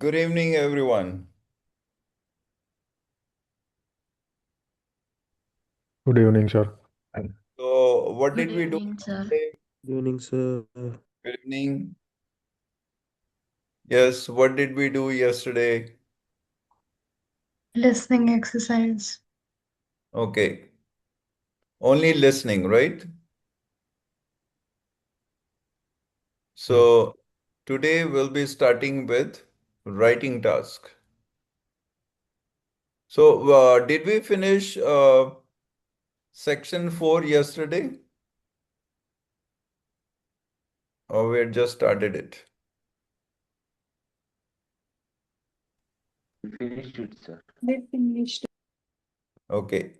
Good evening, everyone. Good evening, sir. So, what Good did we do evening, sir. yesterday? Good evening, sir. Good evening. Yes, what did we do yesterday? Listening exercise. Okay, only listening, right? Yes. So, today we'll be starting with writing task. So, did we finish section 4 yesterday? Or we had just started it? Finished it, sir. We finished. Okay.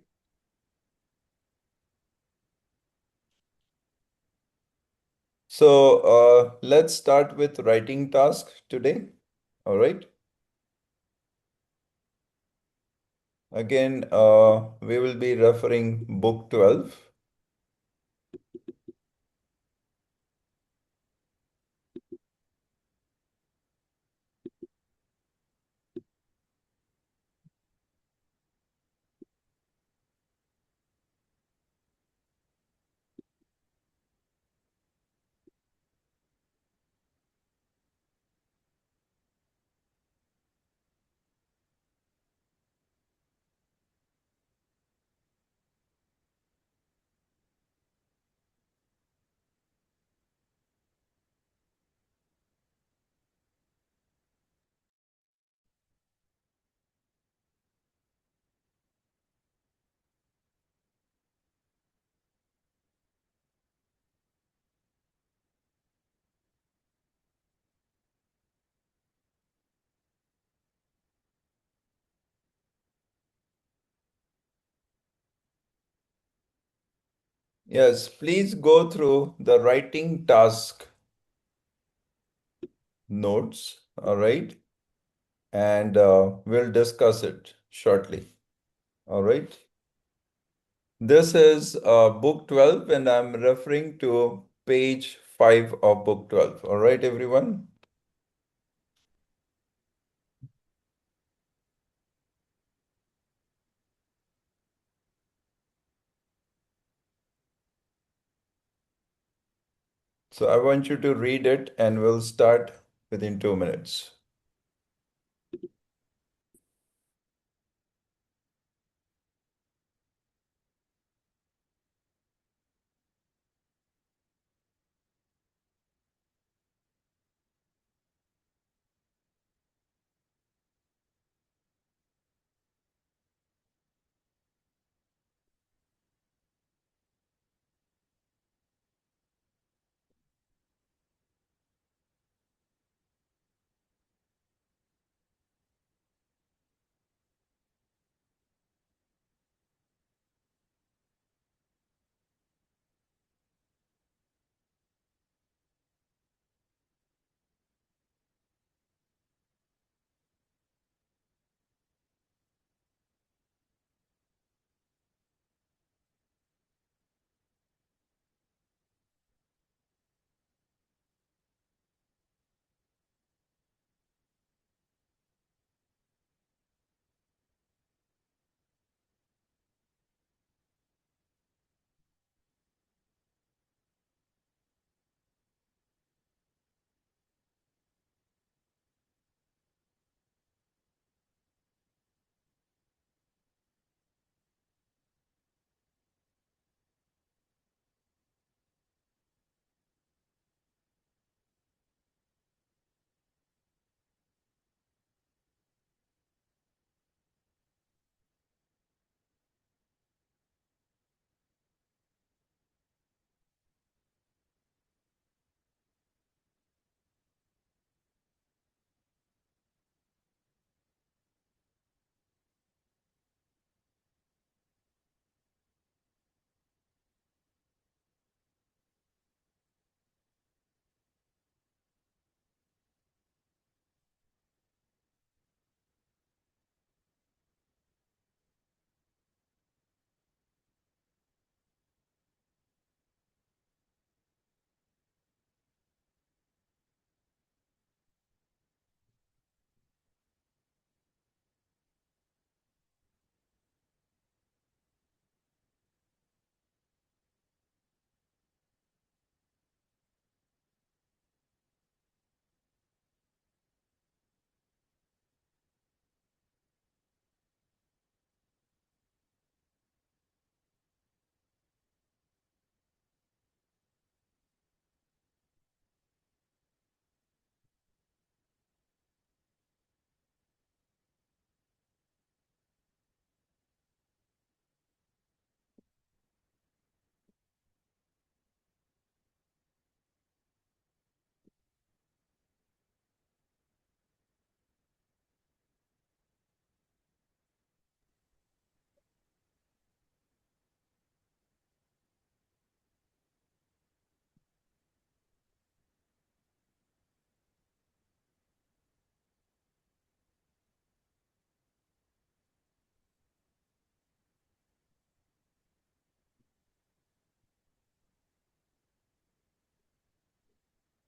So, let's start with writing task today. All right. Again, we will be referring book 12. Yes, please go through the writing task notes, all right? And we'll discuss it shortly, all right? This is book 12, and I'm referring to page 5 of book 12, all right, everyone? So I want you to read it, and we'll start within 2 minutes.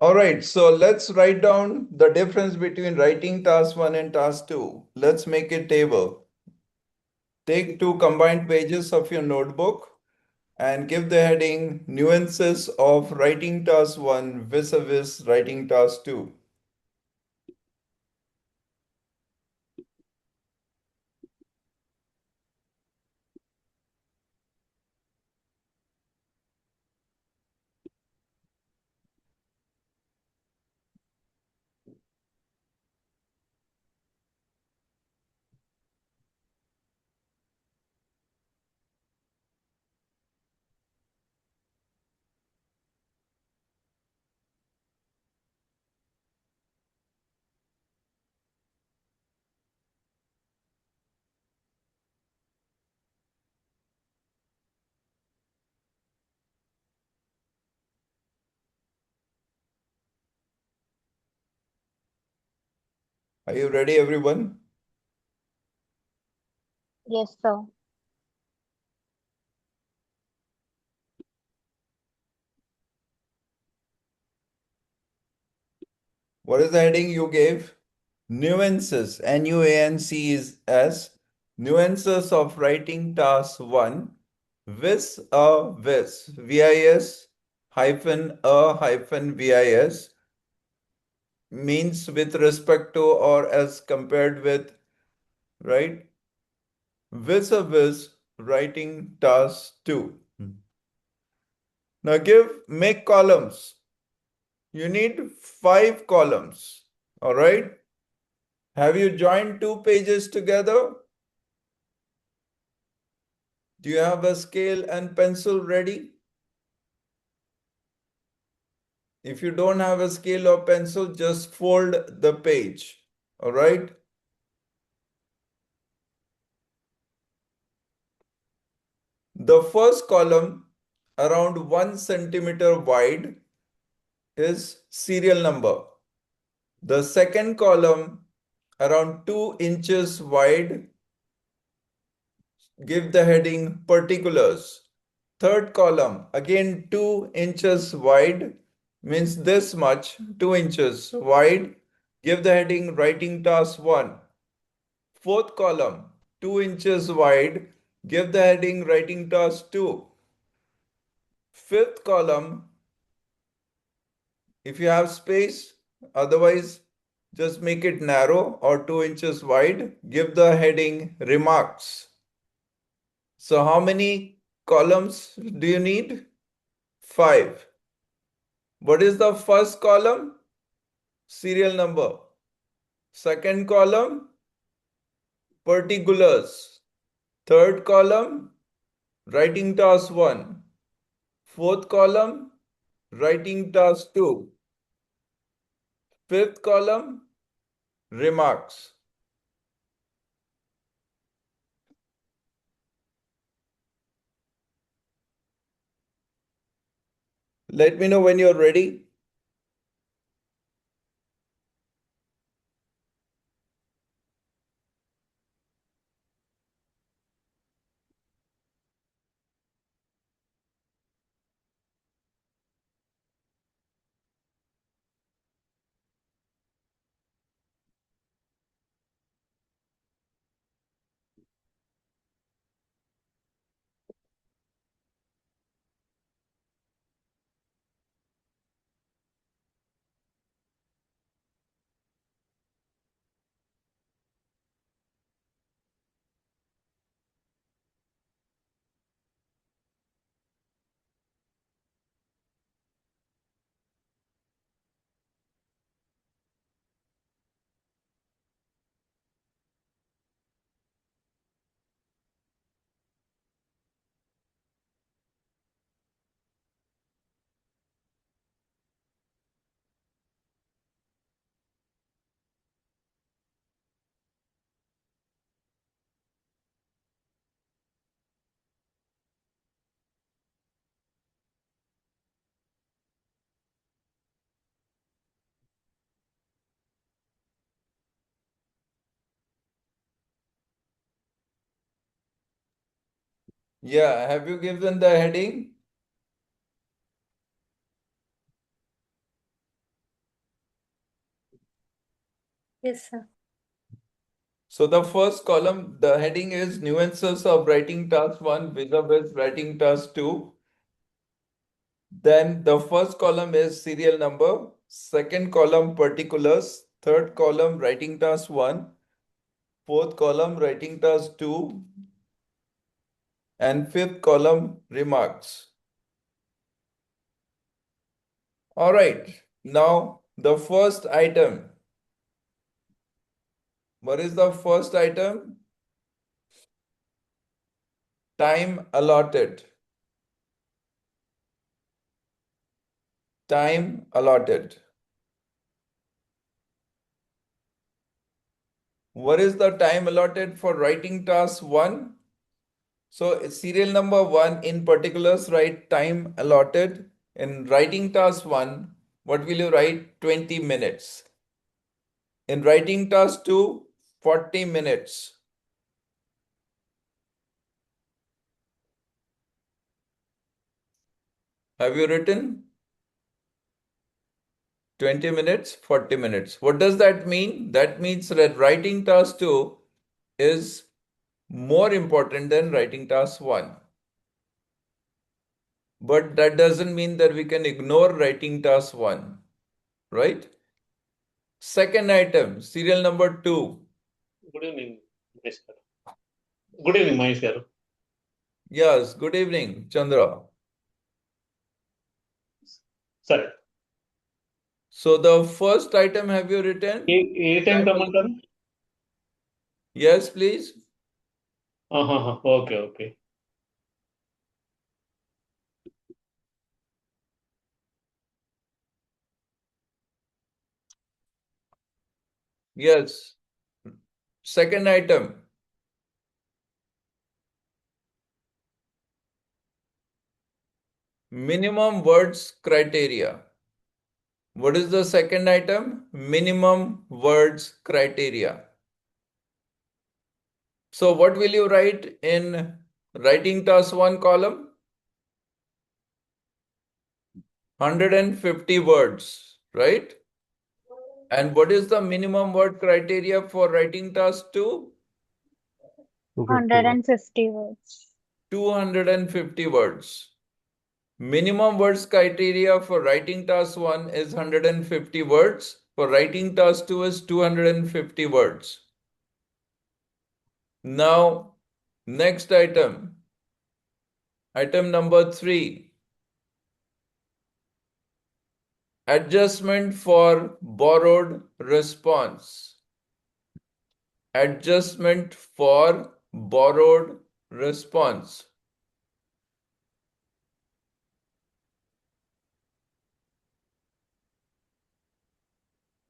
All right, so let's write down the difference between writing task 1 and task 2. Let's make a table. Take two combined pages of your notebook and give the heading Nuances of Writing Task 1 vis-a-vis Writing Task 2. Are you ready, everyone? Yes, sir. What is the heading you gave? Nuances, Nuances, nuances of writing task 1, vis, vis hyphen a hyphen vis means with respect to or as compared with, right? Vis-a-vis writing task 2. Now make columns. You need 5 columns, all right? Have you joined 2 pages together? Do you have a scale and pencil ready? If you don't have a scale or pencil, just fold the page. All right? The first column, around 1 centimeter wide, is serial number. The second column, around 2 inches wide, give the heading particulars. Third column, again 2 inches wide, means this much, 2 inches wide. Give the heading writing task 1. Fourth column, 2 inches wide. Give the heading writing task 2. Fifth column, if you have space, otherwise just make it narrow or 2 inches wide. Give the heading remarks. So how many columns do you need? 5. What is the first column? Serial number. Second column, particulars. Third column, writing task 1. Fourth column, writing task 2. Fifth column, remarks. Let me know when you're ready. Yeah, have you given the heading? Yes, sir. So the first column, the heading is nuances of writing task 1 vis-a-vis writing task 2. Then the first column is serial number, second column particulars, third column writing task 1, fourth column writing task 2, and fifth column remarks. All right, now the first item. What is the first item? Time allotted. Time allotted. What is the time allotted for writing task 1? So serial number 1 in particulars, write time allotted. In writing task 1, what will you write? 20 minutes. In writing task 2, 40 minutes. Have you written 20 minutes, 40 minutes? What does that mean? That means that writing task 2 is more important than writing task 1. But that doesn't mean that we can ignore writing task 1, right? Second item, serial number 2. Good evening, Mahesh garu. Good evening, Mahesh garu. Yes, good evening, Chandra. Sir, So the first item have you written? A time రమ్మంటారు? Yes, please. Okay okay. Yes. Second item. Minimum words criteria. What is the second item? Minimum words criteria. So what will you write in writing task 1 column? 150 words, right? And what is the minimum word criteria for writing task 2? 150 words. 250 words. Minimum words criteria for writing task 1 is 150 words. For writing task 2 is 250 words. Now, next item. Item number 3. Adjustment for borrowed response. Adjustment for borrowed response.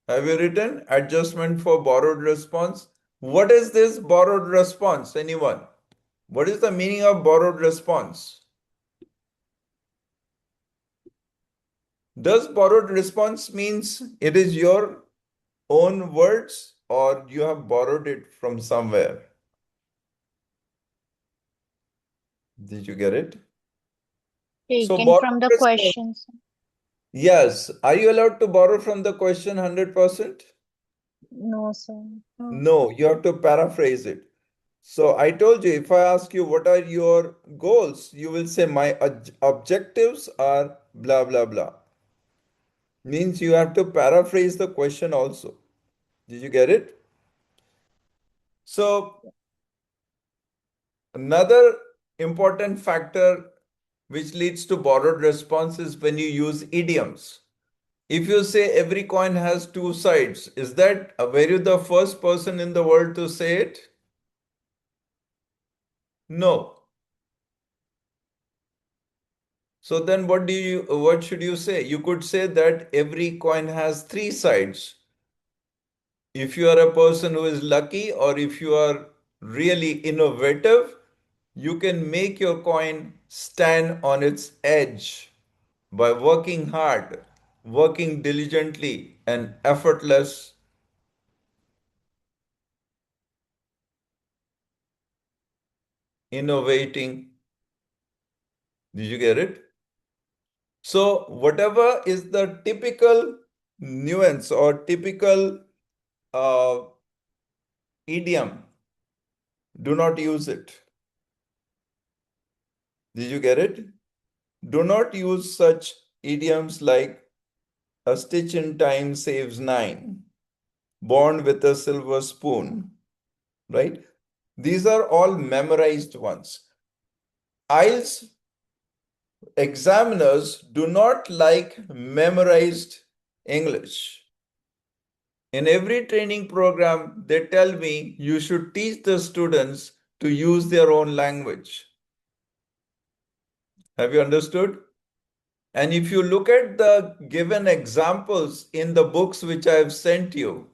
Have you written adjustment for borrowed response? What is this borrowed response? Anyone? What is the meaning of borrowed response? Does borrowed response means it is your own words or you have borrowed it from somewhere? Did you get it? So Taken borrowed from the response. questions. Yes. Are you allowed to borrow from the question 100%? No, sir. No, you have to paraphrase it. So I told you, if I ask you what are your goals, you will say my objectives are blah, blah, blah. Means you have to paraphrase the question also. Did you get it? So another important factor which leads to borrowed response is when you use idioms. If you say every coin has two sides, is that were you the first person in the world to say it? No. So then what should you say? You could say that every coin has three sides. If you are a person who is lucky or if you are really innovative, you can make your coin stand on its edge by working hard, working diligently and effortless innovating. Did you get it? So whatever is the typical nuance or typical idiom, do not use it. Did you get it? Do not use such idioms like a stitch in time saves nine, born with a silver spoon, right? These are all memorized ones. IELTS examiners do not like memorized English. In every training program, they tell me you should teach the students to use their own language. Have you understood? And if you look at the given examples in the books which I have sent you,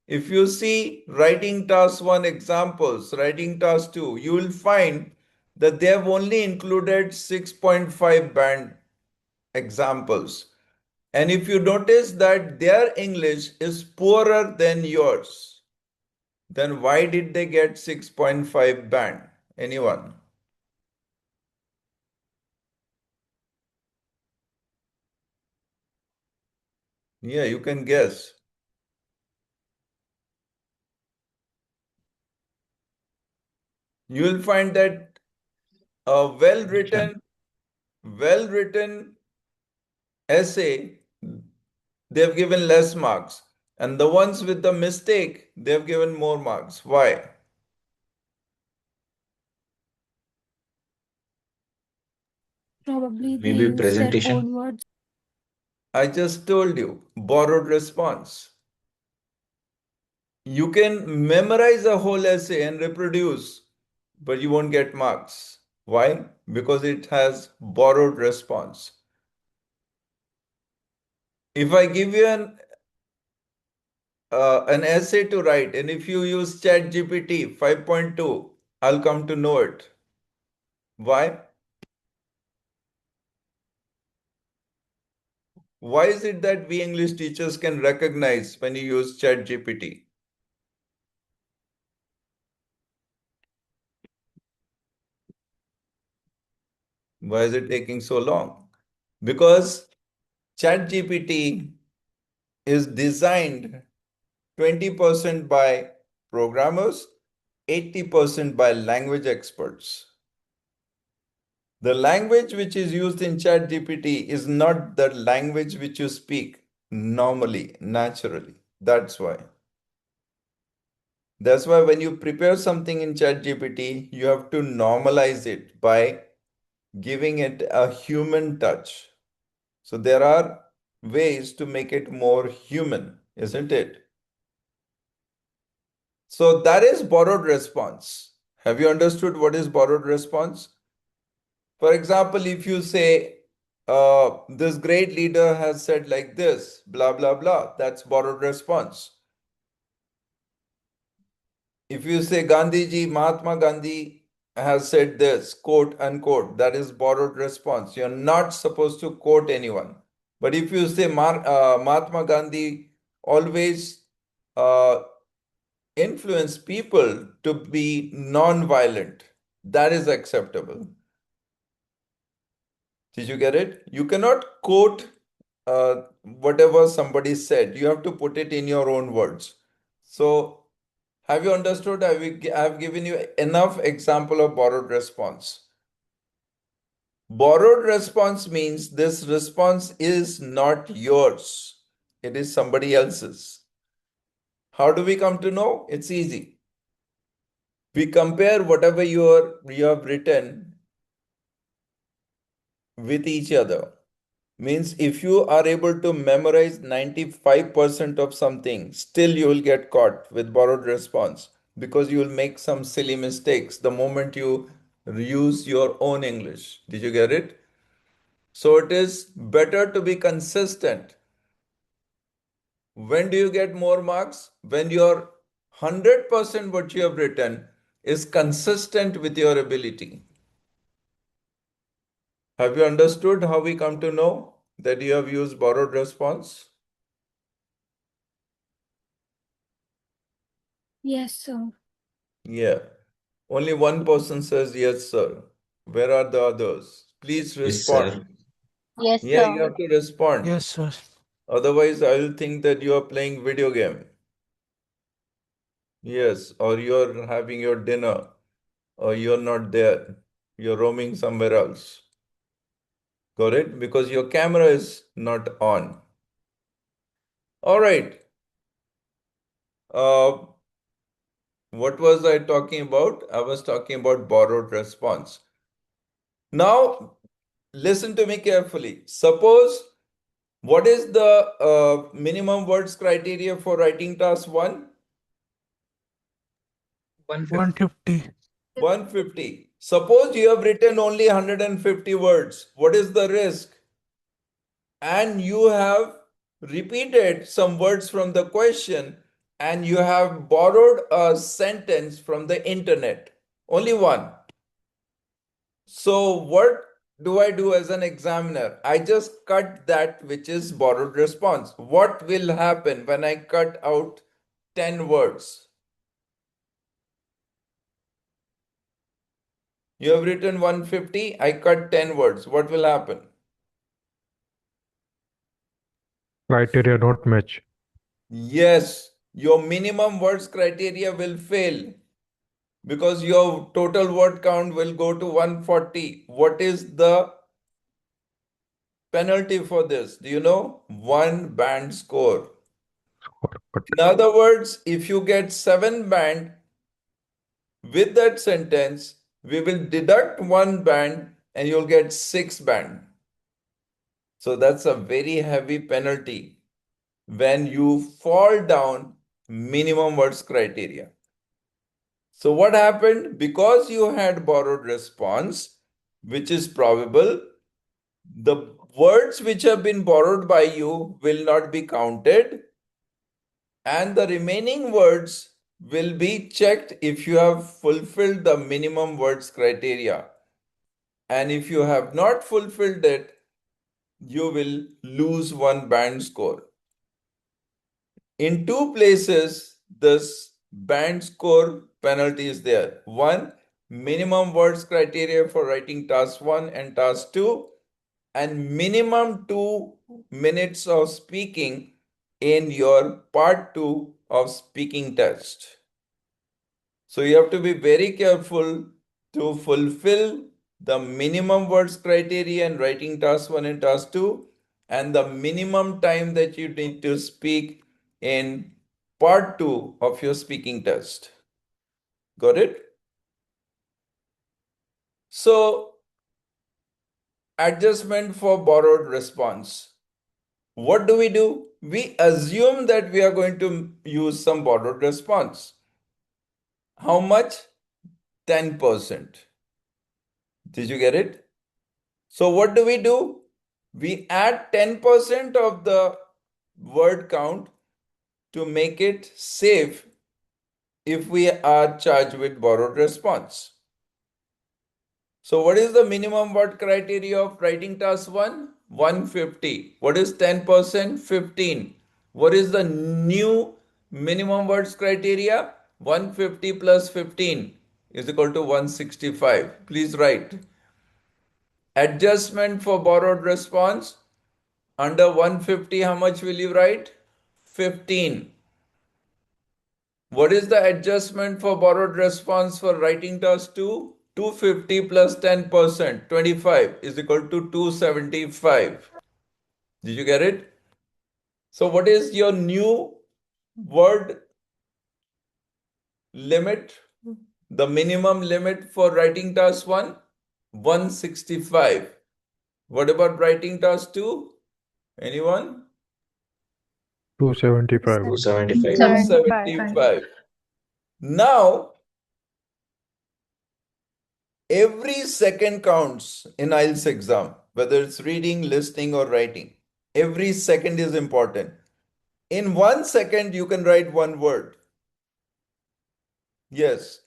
if you see writing task 1 examples, writing task 2, you will find that they have only included 6.5 band examples. And if you notice that their English is poorer than yours, then why did they get 6.5 band? Anyone? Yeah, you can guess. You will find that a well-written essay, they've given less marks. And the ones with the mistake, they've given more marks. Why? Probably they Maybe use their presentation. own words. I just told you, borrowed response. You can memorize a whole essay and reproduce, but you won't get marks. Why? Because it has borrowed response. If I give you an essay to write, and if you use ChatGPT 5.2, I'll come to know it. Why? Why is it that we English teachers can recognize when you use ChatGPT? Why is it taking so long? Because ChatGPT is designed 20% by programmers, 80% by language experts. The language which is used in ChatGPT is not the language which you speak normally, naturally. That's why. That's why when you prepare something in ChatGPT, you have to normalize it by giving it a human touch. So there are ways to make it more human, isn't it? So that is borrowed response. Have you understood what is borrowed response? For example, if you say, this great leader has said like this, blah, blah, blah, that's borrowed response. If you say Gandhiji, Mahatma Gandhi has said this, quote unquote, that is borrowed response. You're not supposed to quote anyone. But if you say Mahatma Gandhi always influence people to be non-violent, that is acceptable. Did you get it? You cannot quote whatever somebody said. You have to put it in your own words. So, have you understood? I've given you enough example of borrowed response. Borrowed response means this response is not yours. It is somebody else's. How do we come to know? It's easy. We compare whatever you have written with each other. Means if you are able to memorize 95% of something, still you will get caught with borrowed response because you will make some silly mistakes the moment you use your own English. Did you get it? So it is better to be consistent. When do you get more marks? When your 100% what you have written is consistent with your ability. Have you understood how we come to know that you have used borrowed response? Yes, sir. Yeah. Only one person says yes, sir. Where are the others? Please Yes, respond. sir. Yes, Yeah, you sir. have to respond. Yes, sir. Otherwise, I will think that you are playing video game. Yes, or you're having your dinner, or you're not there. You're roaming somewhere else. Got it? Because your camera is not on. All right. Uh, what was I talking about? I was talking about borrowed response. Now, listen to me carefully. Suppose what is the minimum words criteria for writing task 1? 150. 150. Suppose you have written only 150 words. What is the risk? And you have repeated some words from the question and you have borrowed a sentence from the internet. Only one. So what do I do as an examiner? I just cut that which is borrowed response. What will happen when I cut out 10 words? You have written 150, I cut 10 words. What will happen? Criteria not match. Yes, your minimum words criteria will fail because your total word count will go to 140. What is the penalty for this? Do you know? One band score. Score cut. In other words, if you get 7 band with that sentence, we will deduct 1 band and you'll get 6 band. So that's a very heavy penalty when you fall down minimum words criteria. So what happened? Because you had borrowed response, which is probable, the words which have been borrowed by you will not be counted, and the remaining words will be checked if you have fulfilled the minimum words criteria. And if you have not fulfilled it, you will lose 1 band score. In 2 places, this band score penalty is there. One, minimum words criteria for writing task 1 and task 2, and minimum 2 minutes of speaking in your part 2 of speaking test. So you have to be very careful to fulfill the minimum words criteria in writing task 1 and task 2, and the minimum time that you need to speak in part 2 of your speaking test. Got it? So, adjustment for borrowed response. What do? We assume that we are going to use some borrowed response. How much? 10%. Did you get it? So what do? We add 10% of the word count to make it safe if we are charged with borrowed response. So what is the minimum word criteria of writing task 1? 150. What is 10%? 15. What is the new minimum words criteria? 150 plus 15 is equal to 165. Please write. Adjustment for borrowed response. Under 150, how much will you write? 15. What is the adjustment for borrowed response for writing task 2? 250 plus 10%, 25 is equal to 275. Did you get it? So what is your new word limit? The minimum limit for writing task 1? 165. What about writing task 2? Anyone? 275. 275. 275. Now, every second counts in IELTS exam, whether it's reading, listening, or writing. Every second is important. In 1 second, you can write 1 word. Yes.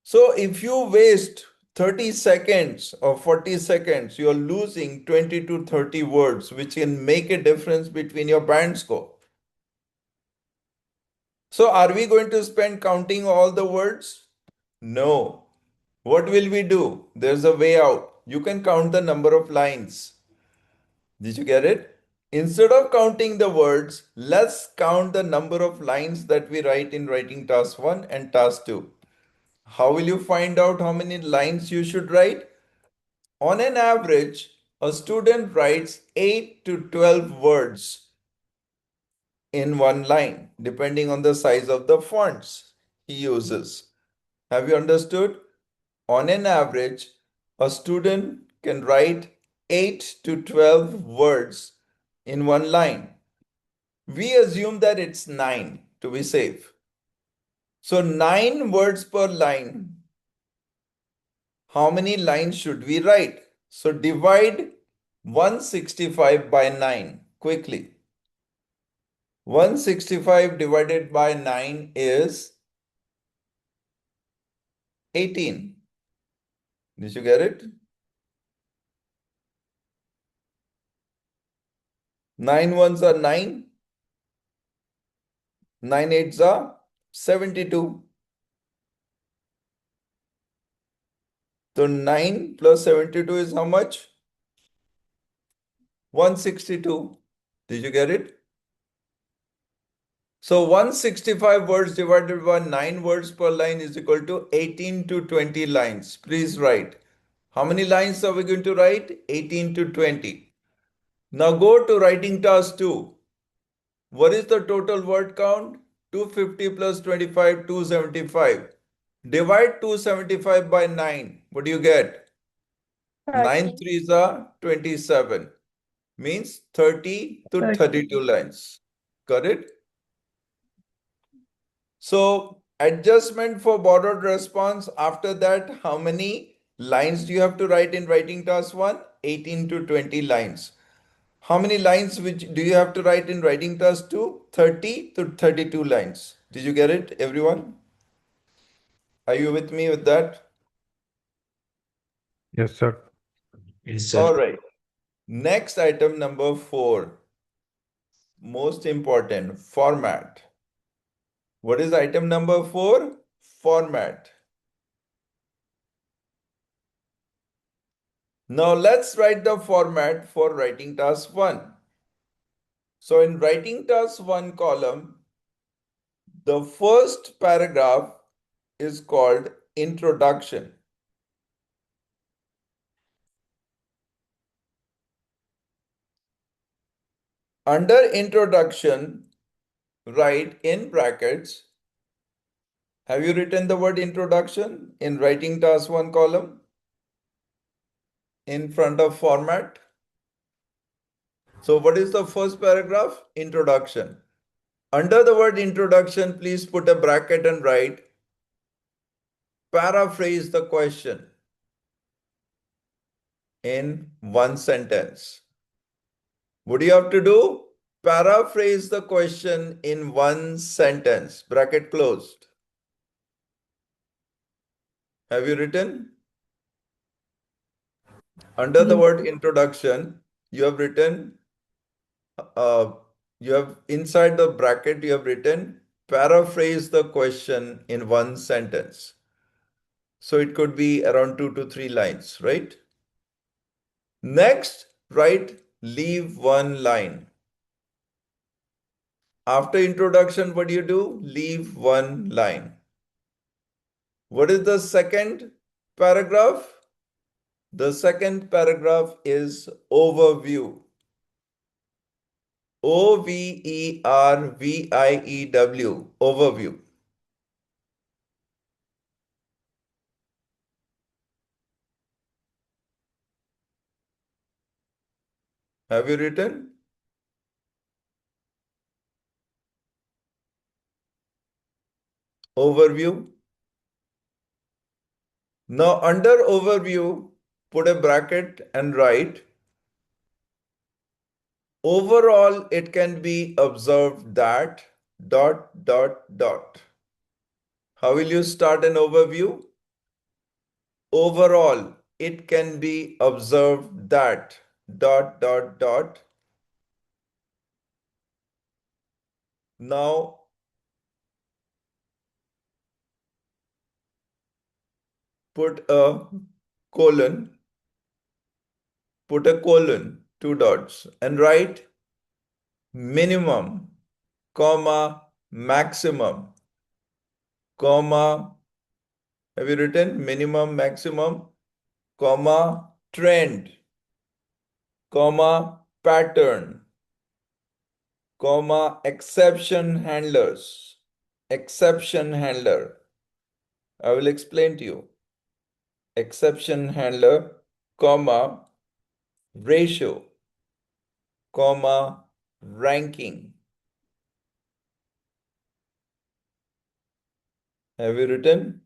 So if you waste 30 seconds or 40 seconds, you're losing 20 to 30 words, which can make a difference between your band score. So are we going to spend counting all the words? No. What will we do? There's a way out. You can count the number of lines. Did you get it? Instead of counting the words, let's count the number of lines that we write in writing task 1 and task 2. How will you find out how many lines you should write? On an average, a student writes 8 to 12 words in one line, depending on the size of the fonts he uses. Have you understood? On an average, a student can write 8 to 12 words in one line. We assume that it's 9 to be safe. So 9 words per line. How many lines should we write? So divide 165 by 9 quickly. 165 divided by 9 is 18. Did you get it? 9 ones are 9. 9 eights are 72. So 9 plus 72 is how much? 162. Did you get it? So 165 words divided by 9 words per line is equal to 18 to 20 lines. Please write. How many lines are we going to write? 18 to 20. Now go to writing task 2. What is the total word count? 250 plus 25, 275. Divide 275 by 9. What do you get? 9 30. threes are 27. Means 30 to 30. 32 lines. Got it? So adjustment for borrowed response. After that, how many lines do you have to write in writing task 1? 18 to 20 lines. How many lines which do you have to write in writing task 2? 30 to 32 lines. Did you get it, everyone? Are you with me with that? Yes, sir. Yes, All sir. right. Next item number 4. Most important, format. What is item number 4? Format. Now let's write the format for writing task 1. So in writing task 1 column, the first paragraph is called introduction. Under introduction, write in brackets. Have you written the word introduction in writing task 1 column in front of format? So what is the first paragraph? Introduction. Under the word introduction, please put a bracket and write paraphrase the question in one sentence. What do you have to do? Paraphrase the question in one sentence. Bracket closed. Have you written? Under the Yes. word introduction, you have written, you have inside the bracket, you have written paraphrase the question in one sentence. So it could be around 2 to 3 lines, right? Next, write leave one line. After introduction, what do you do? Leave one line. What is the second paragraph? The second paragraph is overview. Overview. Overview. Have you written? Overview. Now under overview, put a bracket and write. Overall, it can be observed that ... How will you start an overview? Overall, it can be observed that ... Now put a colon, 2 dots, and write minimum, comma, maximum, comma, have you written minimum, maximum, comma, trend, comma, pattern, comma, exception handlers, exception handler. I will explain to you. Exception handler, comma, ratio, comma, ranking. Have you written?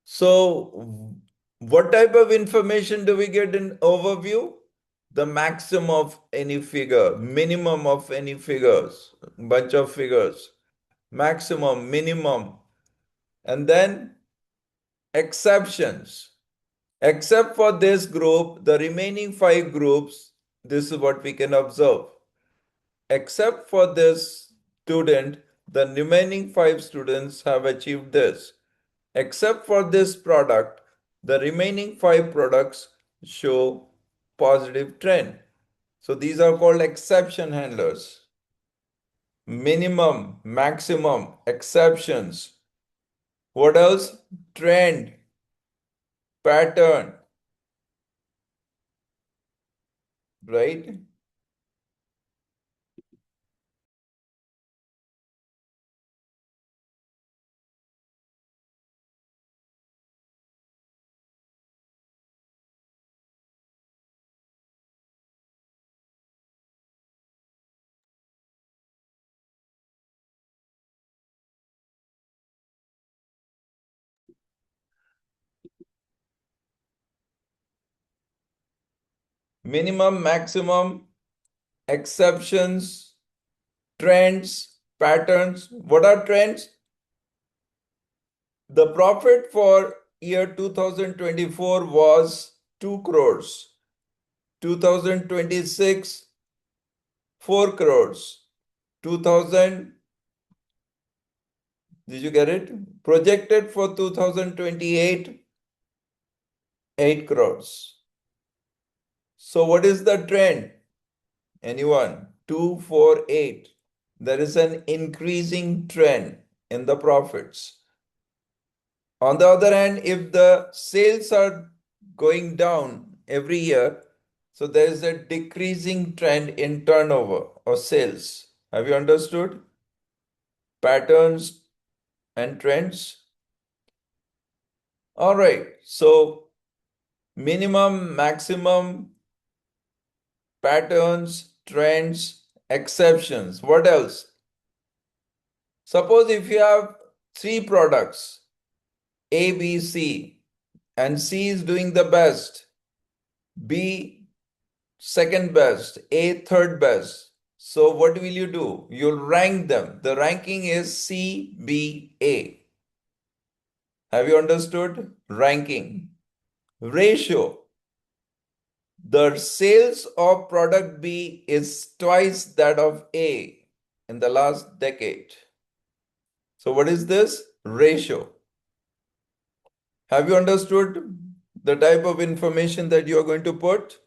So, what type of information do we get in overview? The maximum of any figure, minimum of any figures, bunch of figures, maximum, minimum, and then exceptions. Except for this group, the remaining 5 groups, this is what we can observe. Except for this student, the remaining 5 students have achieved this. Except for this product, the remaining 5 products show positive trend. So these are called exception handlers. Minimum, maximum, exceptions. What else? Trend, pattern, right? Minimum, maximum, exceptions, trends, patterns. What are trends? The profit for year 2024 was 2 crores. 2026, 4 crores. 2000, did you get it? Projected for 2028, 8 crores. So what is the trend? Anyone? 2, 4, 8. There is an increasing trend in the profits. On the other hand, if the sales are going down every year, so there is a decreasing trend in turnover or sales. Have you understood? Patterns and trends. All right. So minimum, maximum, patterns, trends, exceptions. What else? Suppose if you have 3 products, A, B, C, and C is doing the best, B second best, A third best. So what will you do? You'll rank them. The ranking is C, B, A. Have you understood? Ranking. Ratio. The sales of product B is twice that of A in the last decade. So what is this? Ratio. Have you understood the type of information that you are going to put?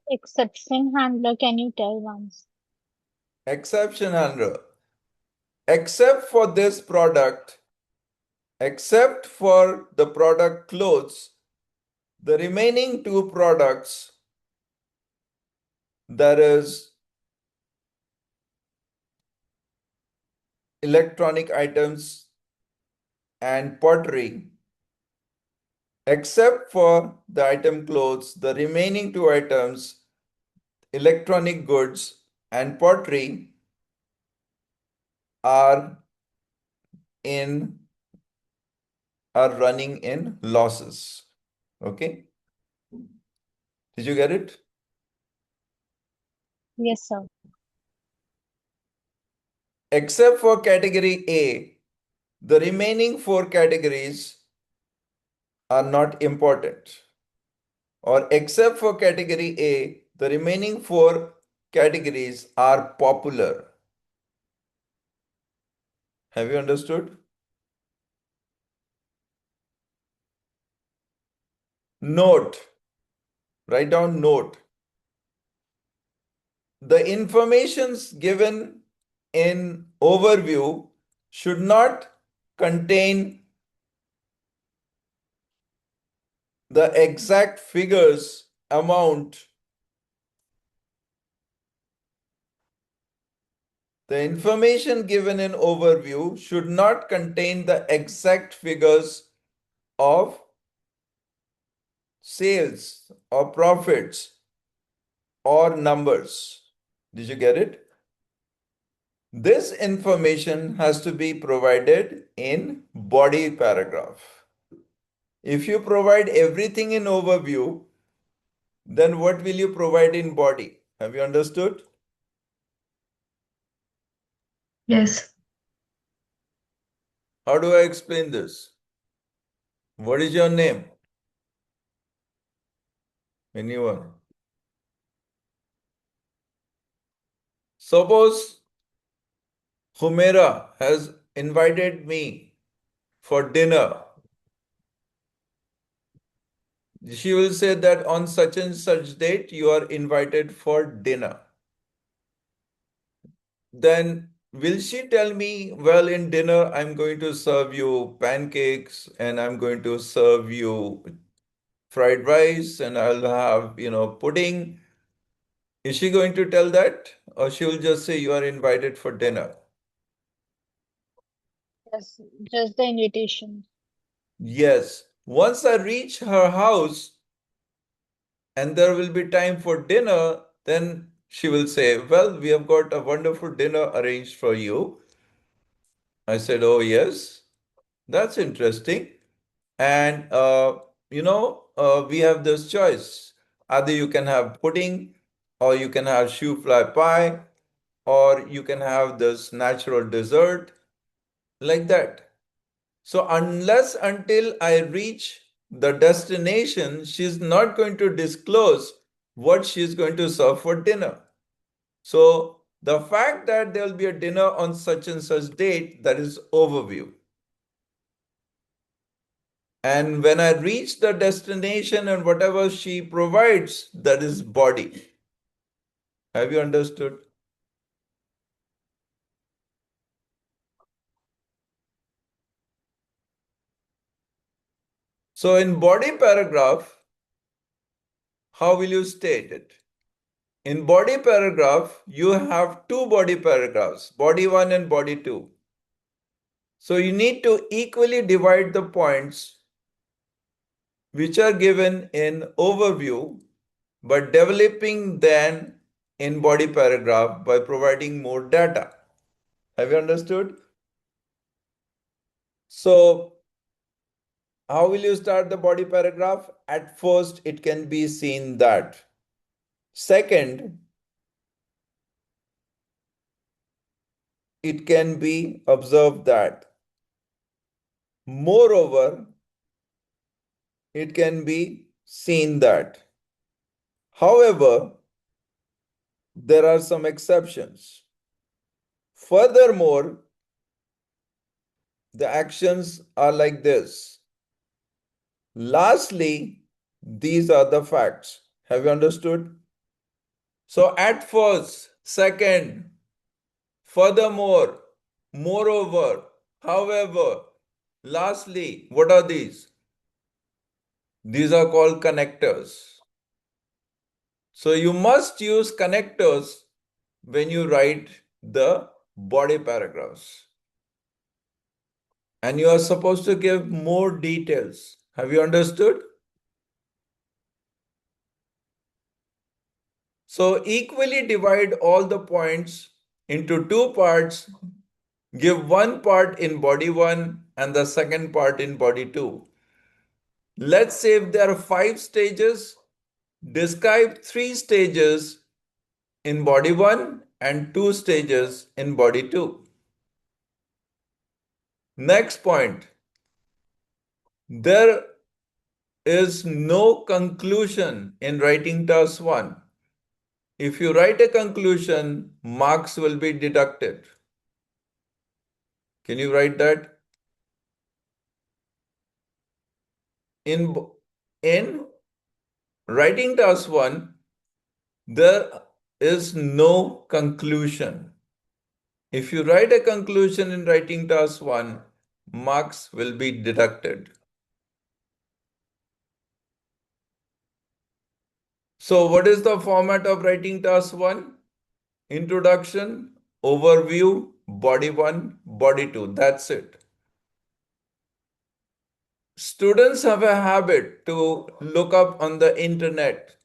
Exception handler, can you tell once? Exception handler. Except for this product, except for the product clothes, the remaining 2 products, that is electronic items and pottery, except for the item clothes, the remaining 2 items, electronic goods and pottery, are in are running in losses. Okay? Did you get it? Yes, sir. Except for category A, the remaining 4 categories are not important. Or except for category A, the remaining 4 categories are popular. Have you understood? Note. Write down note. the informations given in overview should not contain the exact figures amount. The information given in overview should not contain the exact figures of sales or profits or numbers. Did you get it? This information has to be provided in body paragraph. If you provide everything in overview, then what will you provide in body? Have you understood? Yes. How do I explain this? What is your name? Anyone? Suppose Humaira has invited me for dinner. She will say that on such and such date you are invited for dinner. Then will she tell me, well, in dinner I'm going to serve you pancakes and I'm going to serve you fried rice and I'll have, pudding. Is she going to tell that? Or she will just say you are invited for dinner? Yes, just the invitation. Yes. Once I reach her house and there will be time for dinner, then she will say, well, we have got a wonderful dinner arranged for you. I said, oh, yes, that's interesting. And, we have this choice. Either you can have pudding, or you can have shoe fly pie, or you can have this natural dessert, like that. So, unless until I reach the destination, she's not going to disclose what she's going to serve for dinner. So, the fact that there will be a dinner on such and such date, that is overview. And when I reach the destination and whatever she provides, that is body. Have you understood? So in body paragraph, how will you state it? In body paragraph, you have two body paragraphs, body 1 and body 2. So you need to equally divide the points which are given in overview, but developing then in body paragraph by providing more data. Have you understood? So how will you start the body paragraph? At first, it can be seen that. Second, it can be observed that. Moreover, it can be seen that. However, there are some exceptions. Furthermore, the actions are like this. Lastly, these are the facts. Have you understood? So, at first, second, furthermore, moreover, however, lastly, what are these? These are called connectors. So you must use connectors when you write the body paragraphs. And you are supposed to give more details. Have you understood? So equally divide all the points into two parts. Give one part in body 1 and the second part in body 2. Let's say if there are 5 stages, describe 3 stages in body 1 and 2 stages in body 2. Next point, there is no conclusion in writing task 1. If you write a conclusion, marks will be deducted. Can you write that? In writing task 1, there is no conclusion. If you write a conclusion in writing task 1, marks will be deducted. So what is the format of writing task 1? Introduction, overview, body 1, body 2. That's it. Students have a habit to look up on the internet.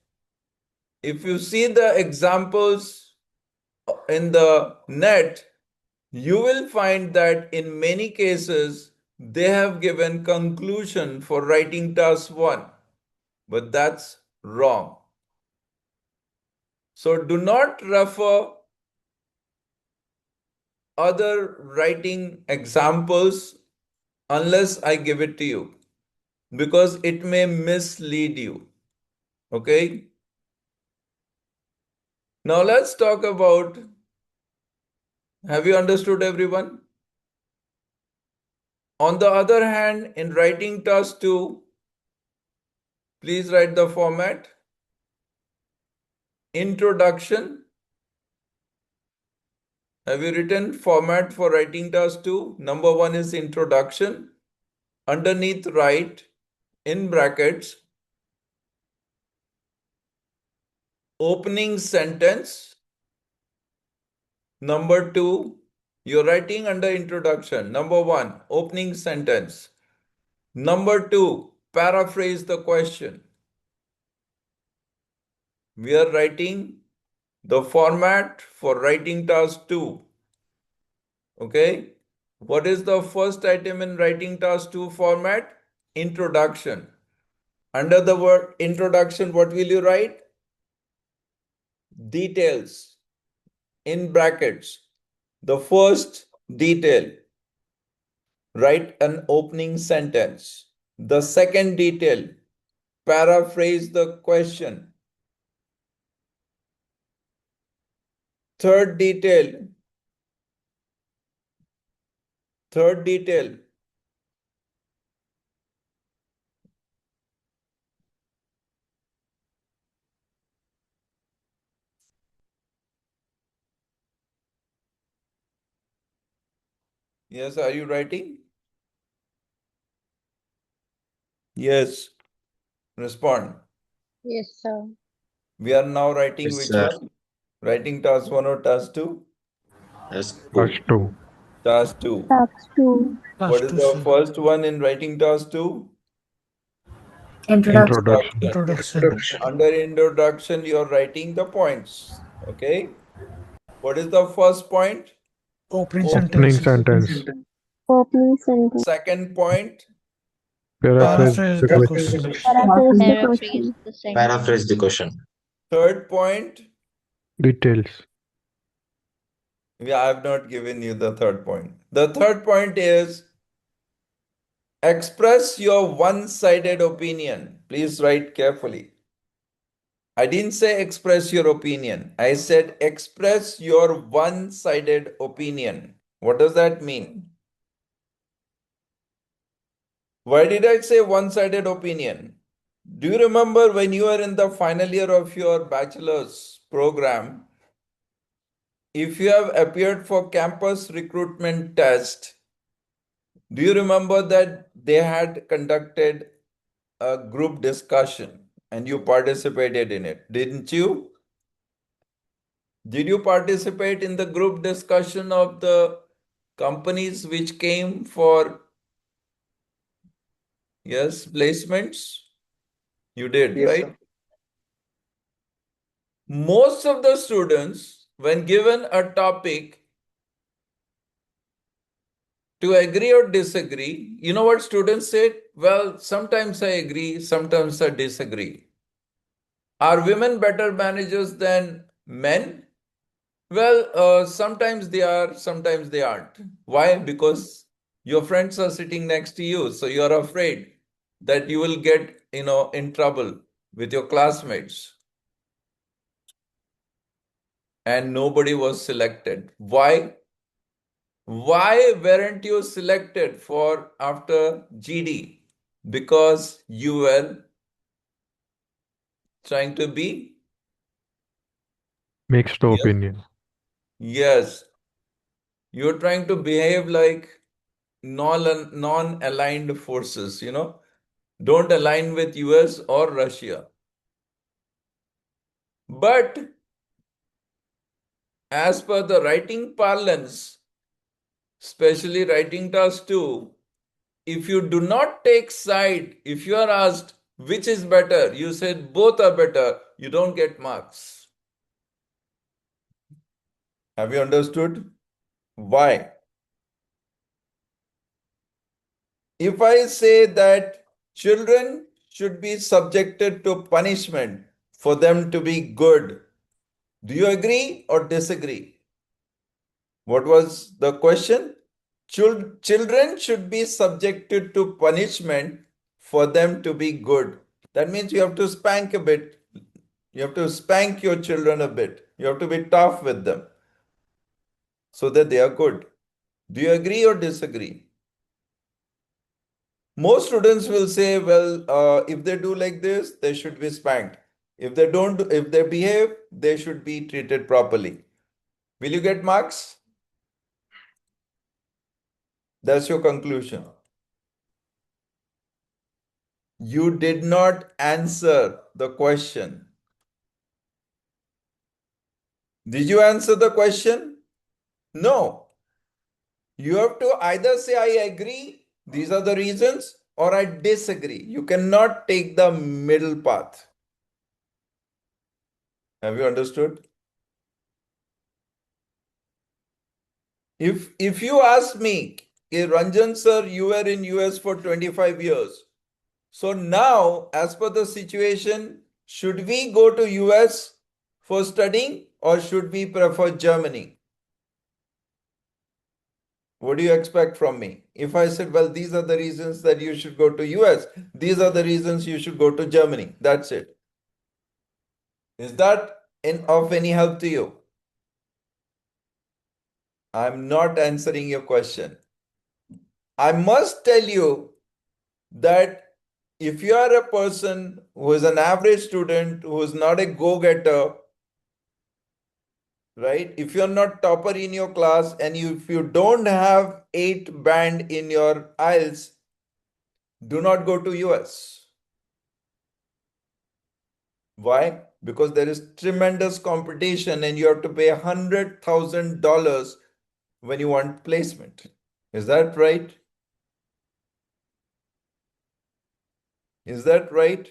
If you see the examples in the net, you will find that in many cases, they have given conclusion for writing task 1, but that's wrong. So do not refer other writing examples unless I give it to you, because it may mislead you. Okay? Now let's talk about, have you understood everyone? On the other hand, in writing task 2, please write the format. Introduction. Have you written format for writing task 2? Number 1 is introduction. Underneath write in brackets opening sentence. Number 2, you're writing under introduction. Number 1, opening sentence. Number 2, paraphrase the question. We are writing the format for writing task 2. Okay? What is the first item in writing task 2 format? Introduction. Under the word introduction, what will you write? Details in brackets. The first detail, write an opening sentence. The second detail, paraphrase the question. Third detail, yes, are you writing? Yes, respond. Yes, sir. We are now writing Yes, which sir. one? Writing task 1 or task 2? Yes, Task two. 2. Task 2. Task 2. What is Task 2, the sir. first one in writing task 2? Introduction. Introduction. Introduction. Under introduction, you're writing the points. Okay. What is the first point? Opening Opening sentences. sentence. Opening sentence. Second point, Paraphrase Paraphrase the the question. question. Paraphrase the Paraphrase question. the sentence. Paraphrase the question. third point. Details. Yeah, I have not given you the third point. The third point is express your one-sided opinion. Please write carefully. I didn't say express your opinion. I said express your one-sided opinion. What does that mean? Why did I say one-sided opinion? Do you remember when you were in the final year of your bachelor's program, if you have appeared for campus recruitment test, do you remember that they had conducted a group discussion and you participated in it, didn't you? Did you participate in the group discussion of the companies which came for, yes, placements? You did, Yes, right? sir. Most of the students, when given a topic, to agree or disagree, you know what students said? Well, sometimes I agree, sometimes I disagree. Are women better managers than men? Well, sometimes they are, sometimes they aren't. Why? Because your friends are sitting next to you, so you're afraid that you will get, in trouble with your classmates. And nobody was selected. Why? Why weren't you selected for after GD? Because you were trying to be Mixed Yes. opinion. Yes. You're trying to behave like non-aligned forces, Don't align with US or Russia. But as per the writing parlance, especially writing task 2, if you do not take side, if you are asked which is better, you said both are better, you don't get marks. Have you understood why? If I say that children should be subjected to punishment for them to be good, do you agree or disagree? What was the question? Children should be subjected to punishment for them to be good. That means you have to spank a bit. You have to spank your children a bit. You have to be tough with them so that they are good. Do you agree or disagree? Most students will say, well, if they do like this, they should be spanked. If they don't, if they behave, they should be treated properly. Will you get marks? That's your conclusion. You did not answer the question. Did you answer the question? No. You have to either say, I agree, these are the reasons, or I disagree. You cannot take the middle path. Have you understood? If you ask me, Ranjan sir, you were in US for 25 years. So now, as per the situation, should we go to US for studying or should we prefer Germany? What do you expect from me? If I said, well, these are the reasons that you should go to US, these are the reasons you should go to Germany. That's it. Is that of any help to you? I'm not answering your question. I must tell you that if you are a person who is an average student, who is not a go-getter, right? If you're not topper in your class and if you don't have 8 band in your IELTS, do not go to US. Why? Because there is tremendous competition and you have to pay $100,000 when you want placement. Is that right? Is that right?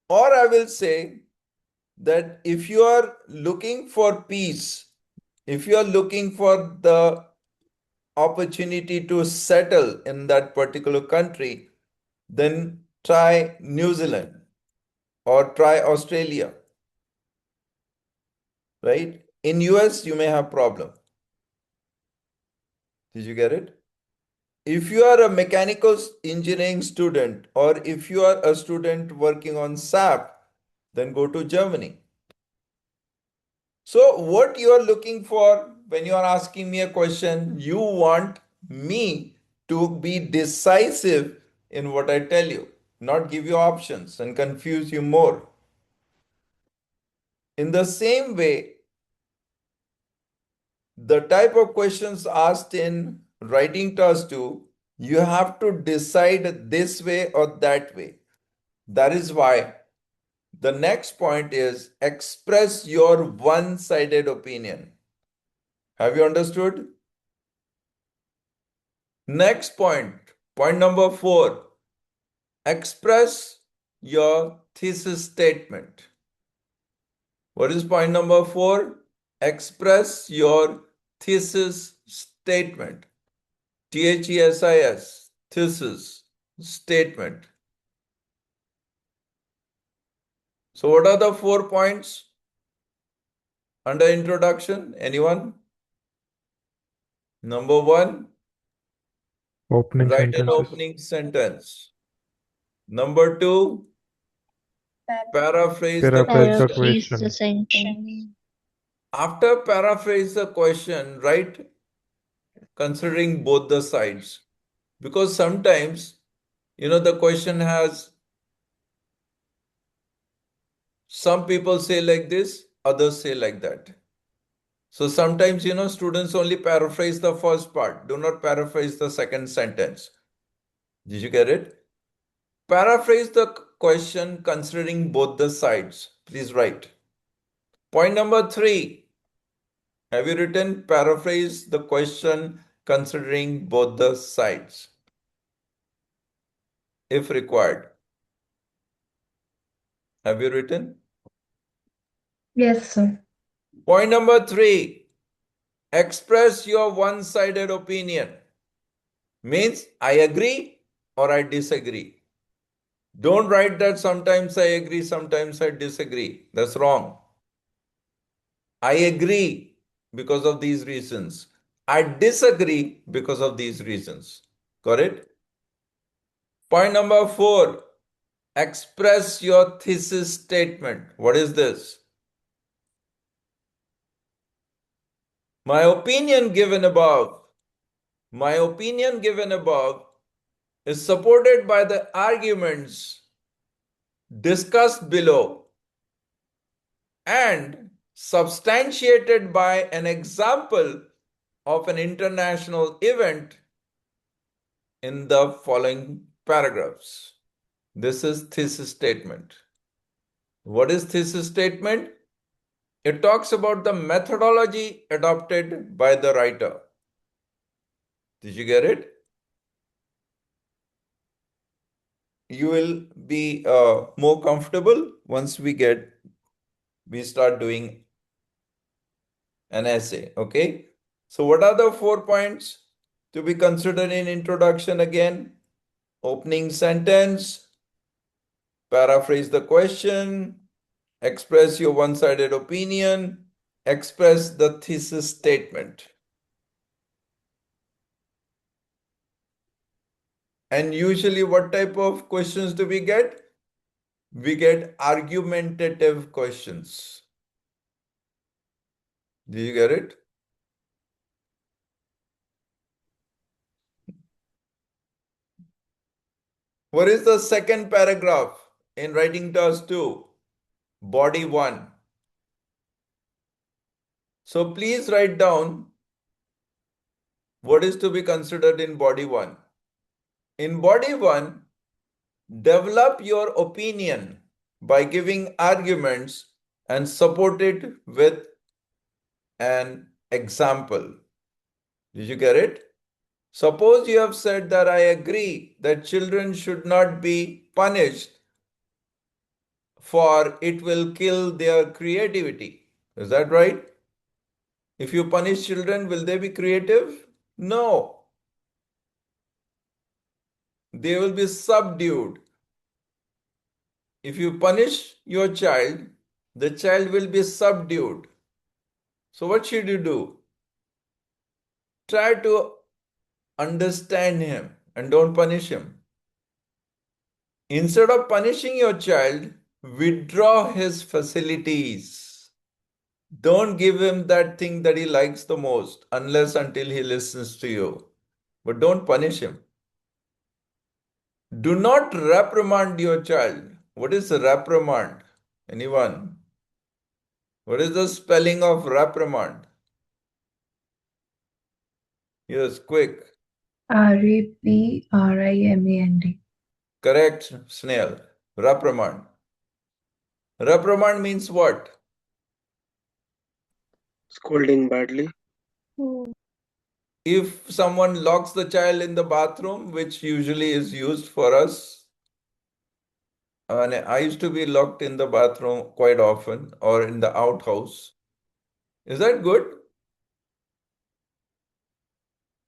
Or I will say that if you are looking for peace, if you are looking for the opportunity to settle in that particular country, then try New Zealand or try Australia, right? In US, you may have problem. Did you get it? If you are a mechanical engineering student or if you are a student working on SAP, then go to Germany. So what you are looking for when you are asking me a question, you want me to be decisive in what I tell you, not give you options and confuse you more. In the same way, the type of questions asked in writing task 2, you have to decide this way or that way. That is why the next point is express your one-sided opinion. Have you understood? Next point number 4, express your thesis statement. What is point number 4? Express your thesis statement. THESIS, thesis statement. So what are the 4 points under introduction? Anyone? Number 1, Opening write an sentences. opening sentence. Number 2, paraphrase the Paraphrase the Paraphrase the question. sentence. After paraphrase the question, write considering both the sides. Because sometimes, the question has Some people say like this, others say like that. So sometimes, students only paraphrase the first part. Do not paraphrase the second sentence. Did you get it? Paraphrase the question considering both the sides. Please write. Point number 3. Have you written paraphrase the question considering both the sides? If required. Have you written? Yes, sir. Point number 3. Express your one-sided opinion. Means I agree or I disagree. Don't write that sometimes I agree, sometimes I disagree. That's wrong. I agree because of these reasons. I disagree because of these reasons. Got it? Point number 4. Express your thesis statement. What is this? My opinion given above is supported by the arguments discussed below and substantiated by an example of an international event in the following paragraphs. This is thesis statement. What is thesis statement? It talks about the methodology adopted by the writer. Did you get it? You will be more comfortable once we start doing an essay. Okay. So what are the 4 points to be considered in introduction again? Opening sentence, paraphrase the question, express your one-sided opinion, express the thesis statement. And usually what type of questions do we get? We get argumentative questions. Did you get it? What is the second paragraph in writing task 2? Body 1. So please write down what is to be considered in body 1. In body 1, develop your opinion by giving arguments and support it with an example. Did you get it? Suppose you have said that I agree that children should not be punished for it will kill their creativity. Is that right? If you punish children, will they be creative? No. They will be subdued. If you punish your child, the child will be subdued. So what should you do? Try to understand him and don't punish him. Instead of punishing your child, withdraw his facilities. Don't give him that thing that he likes the most unless until he listens to you. But don't punish him. Do not reprimand your child. What is reprimand? Anyone? What is the spelling of reprimand? Yes, quick. Reprimand. Correct, Snail. Reprimand. Reprimand means what? Scolding badly. If someone locks the child in the bathroom, which usually is used for us, and I used to be locked in the bathroom quite often or in the outhouse. Is that good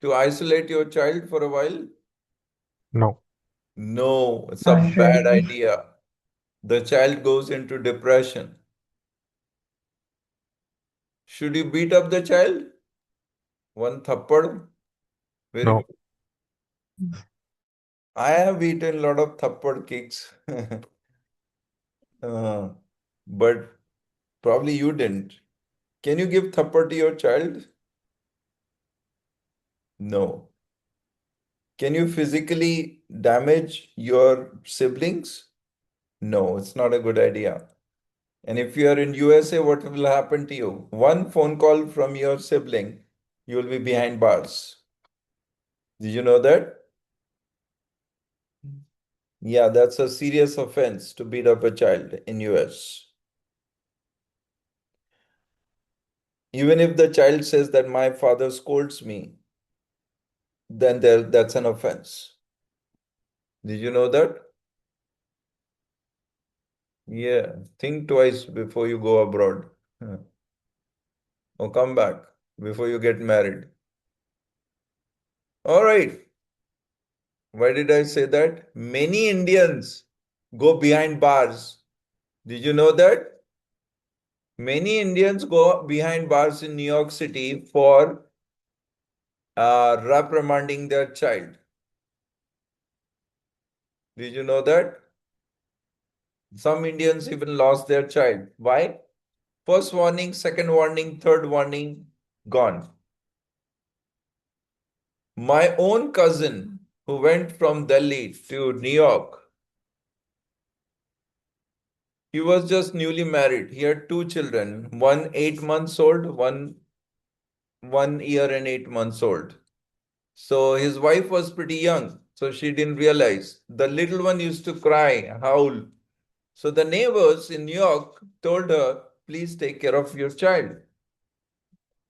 to isolate your child for a while? No. No, it's a Not bad really. idea. The child goes into depression. Should you beat up the child? One thappad? Very No. good. I have eaten a lot of thappad kicks. But probably you didn't. Can you give thappad to your child? No. Can you physically damage your siblings? No, it's not a good idea. And if you are in USA, what will happen to you? One phone call from your sibling, you will be behind bars. Did you know that? Yeah, that's a serious offense to beat up a child in US. Even if the child says that my father scolds me, then that's an offense. Did you know that? Yeah, think twice before you go abroad. Or come back before you get married. All right. Why did I say that? Many Indians go behind bars. Did you know that? Many Indians go behind bars in New York City for reprimanding their child. Did you know that? Some Indians even lost their child. Why? First warning, second warning, third warning, gone. My own cousin who went from Delhi to New York, he was just newly married. He had two children, one 8 months old, one year and 8 months old. So his wife was pretty young, so she didn't realize. The little one used to cry, howl. So the neighbors in New York told her, please take care of your child.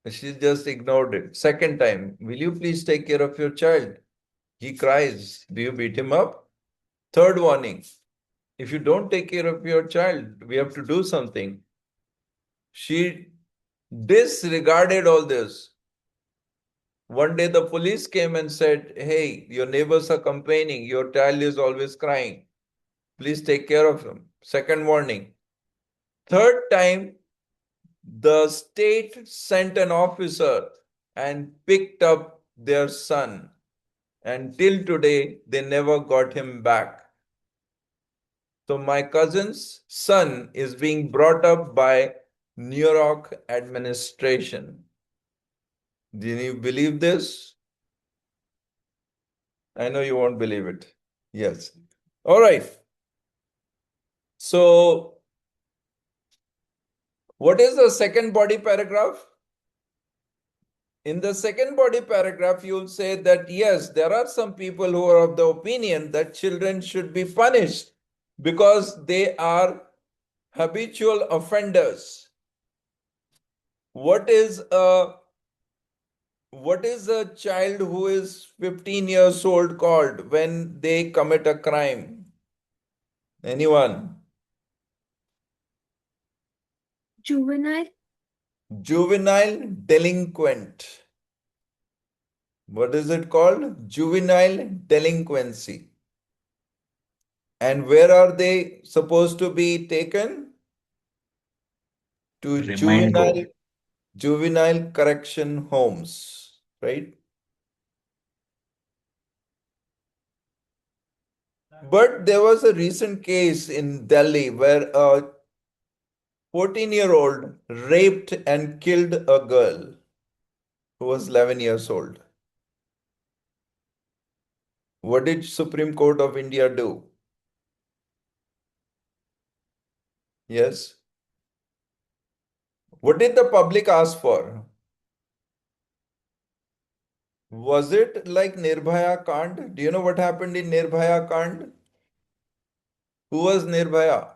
She just ignored it. Second time, will you please take care of your child? He cries. Do you beat him up? Third warning, if you don't take care of your child, we have to do something. She disregarded all this. One day the police came and said, hey, your neighbors are complaining. Your child is always crying. Please take care of him. Second warning. Third time, the state sent an officer and picked up their son. And till today, they never got him back. So my cousin's son is being brought up by New York administration. Do you believe this? I know you won't believe it. Yes. All right. So what is the second body paragraph? In the second body paragraph, you'll say that yes, there are some people who are of the opinion that children should be punished because they are habitual offenders. What is a child who is 15 years old called when they commit a crime? Anyone? Juvenile. Juvenile delinquent. What is it called? Juvenile delinquency. And where are they supposed to be taken? To Remind home. juvenile correction homes, right? But there was a recent case in Delhi where a 14-year-old raped and killed a girl who was 11 years old. What did Supreme Court of India do? Yes. What did the public ask for? Was it like Nirbhaya Kand? Do you know what happened in Nirbhaya Kand? Who was Nirbhaya?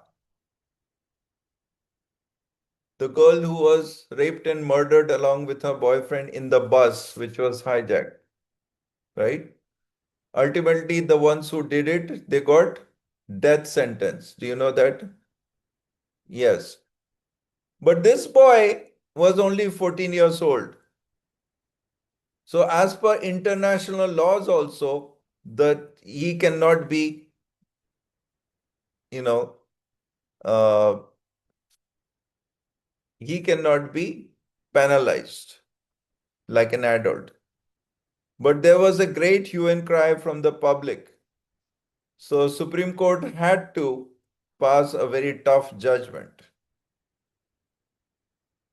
The girl who was raped and murdered along with her boyfriend in the bus, which was hijacked, right? Ultimately, the ones who did it, they got death sentence. Do you know that? Yes. But this boy was only 14 years old. So as per international laws also, that he cannot be, you know, uh, he cannot be penalized like an adult. But there was a great hue and cry from the public. So Supreme Court had to pass a very tough judgment.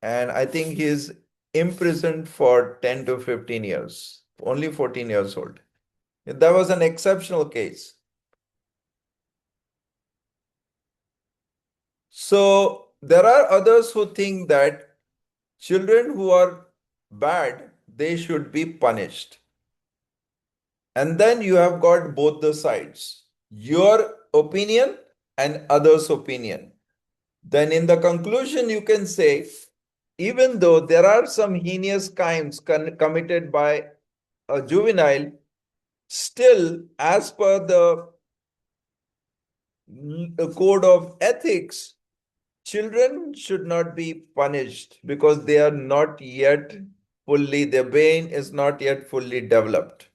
And I think he is imprisoned for 10 to 15 years, only 14 years old. That was an exceptional case. So there are others who think that children who are bad, they should be punished. And then you have got both the sides, your opinion and others' opinion. Then in the conclusion, you can say, even though there are some heinous crimes committed by a juvenile, still, as per the code of ethics, children should not be punished because they are not yet fully, their brain is not yet fully developed.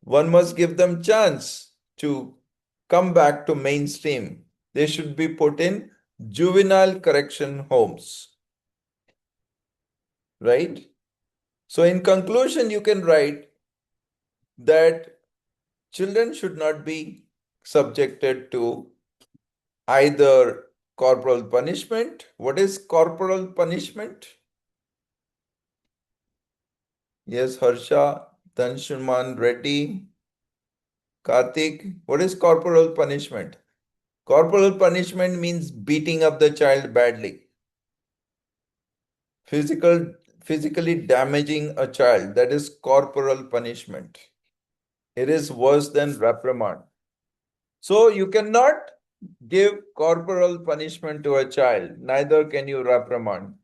One must give them chance to come back to mainstream. They should be put in juvenile correction homes. Right? So in conclusion, you can write that children should not be subjected to either corporal punishment. What is corporal punishment? Yes, Harsha, Dhanshuman Reddy, Karthik. What is corporal punishment? Corporal punishment means beating up the child badly. Physically damaging a child. That is corporal punishment. It is worse than reprimand. So you cannot give corporal punishment to a child, neither can you reprimand.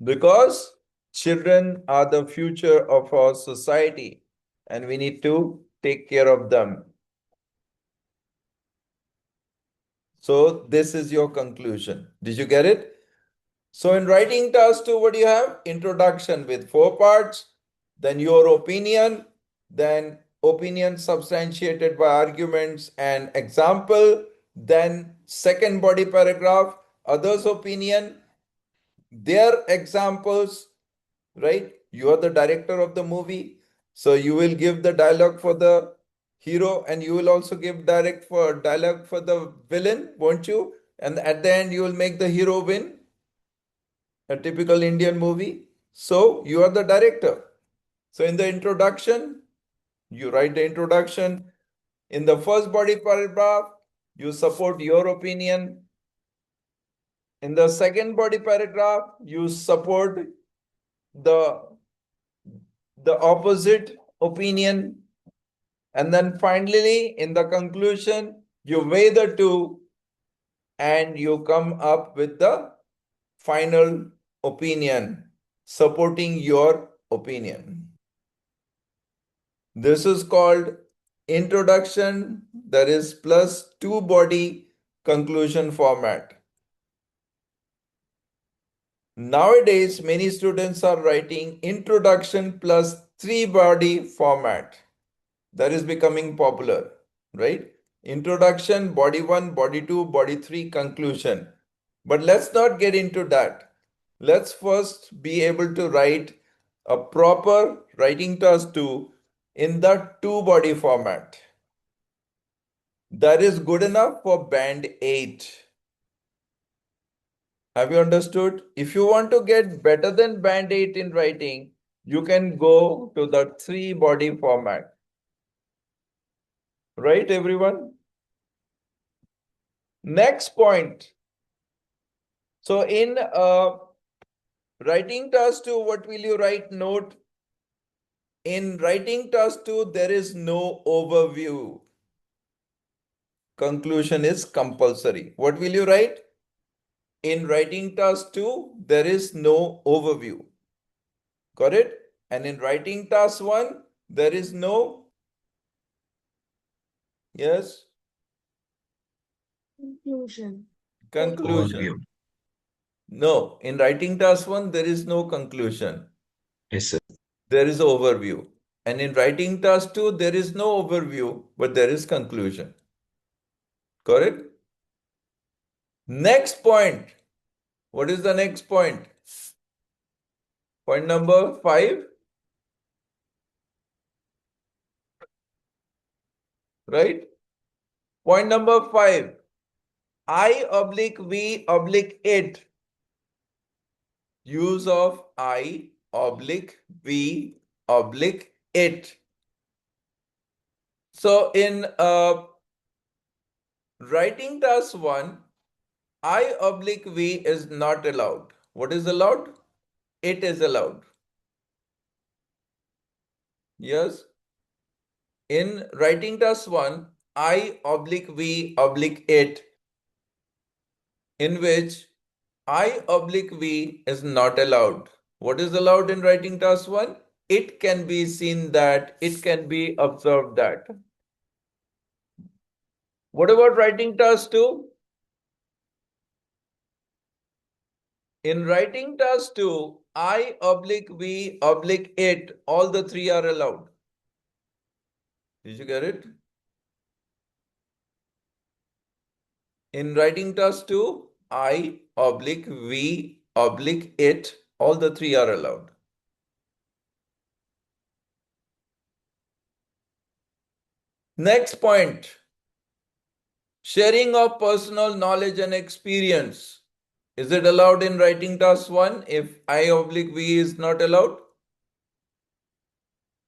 Because children are the future of our society and we need to take care of them. So this is your conclusion. Did you get it? So in writing task 2, what do you have? Introduction with 4 parts, then your opinion, then opinion substantiated by arguments and example, then second body paragraph, others' opinion, their examples, right? You are the director of the movie, so you will give the dialogue for the hero and you will also give dialogue for the villain, won't you? And at the end, you will make the hero win, a typical Indian movie. So you are the director. So in the introduction, you write the introduction. In the first body paragraph, you support your opinion. In the second body paragraph, you support the opposite opinion. And then finally, in the conclusion, you weigh the two and you come up with the final opinion supporting your opinion. This is called introduction, that is plus 2 body conclusion format. Nowadays, many students are writing introduction plus 3 body format. That is becoming popular, right? Introduction, body 1, body 2, body 3, conclusion. But let's not get into that. Let's first be able to write a proper writing task 2 in the 2 body format. That is good enough for band 8. Have you understood? If you want to get better than band 8 in writing, you can go to the 3 body format. Right, everyone? Next point. So in writing task 2, what will you write? Note. In writing task 2, there is no overview. Conclusion is compulsory. What will you write? In writing task 2, there is no overview. Got it? And in writing task 1, there is no, yes, Conclusion. conclusion. Overview. No, in writing task 1, there is no conclusion. Yes, sir. There is overview. And in writing task 2, there is no overview, but there is conclusion. Correct? Next point. What is the next point? Point number 5. Right? Point number 5. I oblique we oblique it. Use of I oblique we oblique it. So in writing task 1, I oblique V is not allowed. What is allowed? It is allowed. Yes. In writing task 1, I oblique V oblique it, in which I oblique V is not allowed. What is allowed in writing task 1? It can be seen that, it can be observed that. What about writing task 2? In writing task 2, I oblique V oblique it, all the three are allowed. Did you get it? In writing task 2, I oblique V oblique it, all the three are allowed. Next point, sharing of personal knowledge and experience. Is it allowed in writing task 1 if I oblique V is not allowed?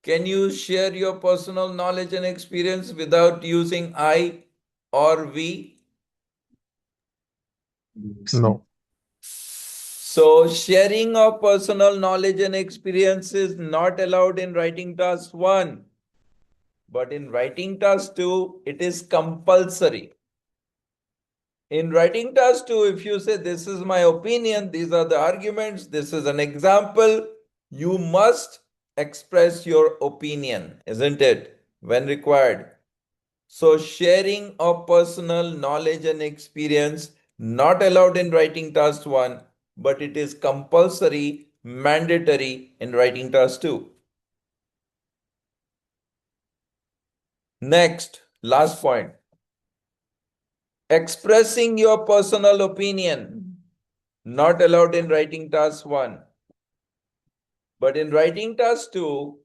Can you share your personal knowledge and experience without using I or V? No. So sharing of personal knowledge and experience is not allowed in writing task 1. But in writing task 2, it is compulsory. In writing task 2, if you say, this is my opinion, these are the arguments, this is an example, you must express your opinion, isn't it? When required. So sharing of personal knowledge and experience, not allowed in writing task 1, but it is compulsory, mandatory in writing task 2. Next, last point. Expressing your personal opinion, not allowed in writing task 1. But in writing task 2,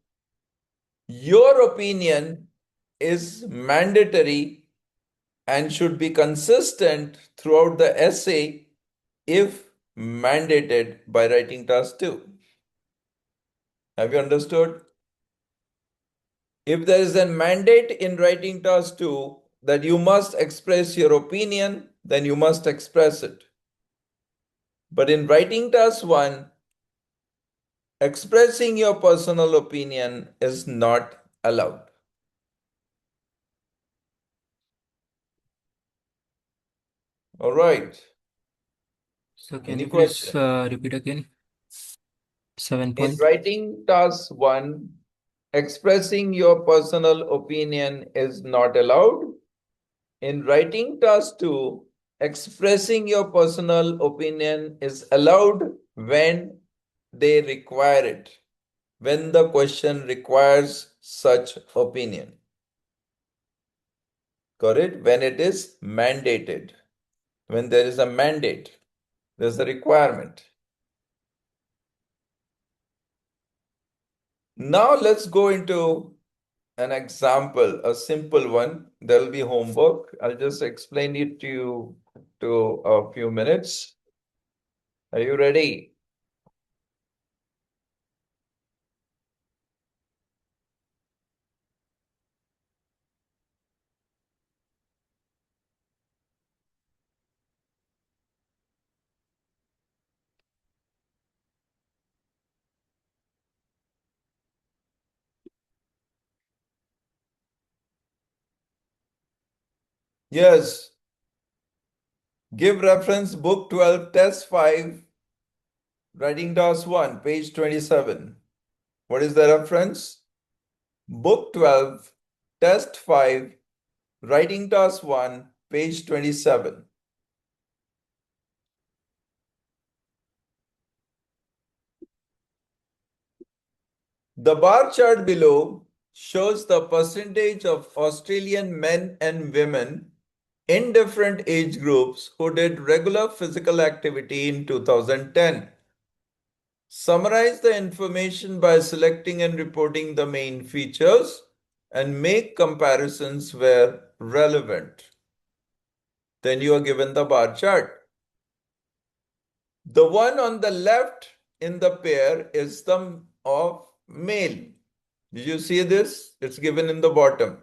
your opinion is mandatory and should be consistent throughout the essay if mandated by writing task 2. Have you understood? If there is a mandate in writing task 2 that you must express your opinion, then you must express it. But in writing task 1, expressing your personal opinion is not allowed. All right. So can Any you please question? repeat again? 7 In point. writing task 1, expressing your personal opinion is not allowed. In writing task 2, expressing your personal opinion is allowed when they require it, when the question requires such opinion. Got it? When it is mandated. When there is a mandate, there's a requirement. Now let's go into an example, a simple one. There'll be homework. I'll just explain it to you to a few minutes. Are you ready? Yes. Give reference book 12, test 5, writing task 1, page 27. What is the reference? Book 12, test 5, writing task 1, page 27. The bar chart below shows the percentage of Australian men and women in different age groups who did regular physical activity in 2010. Summarize the information by selecting and reporting the main features and make comparisons where relevant. Then you are given the bar chart. The one on the left in the pair is the of male. Did you see this? It's given in the bottom.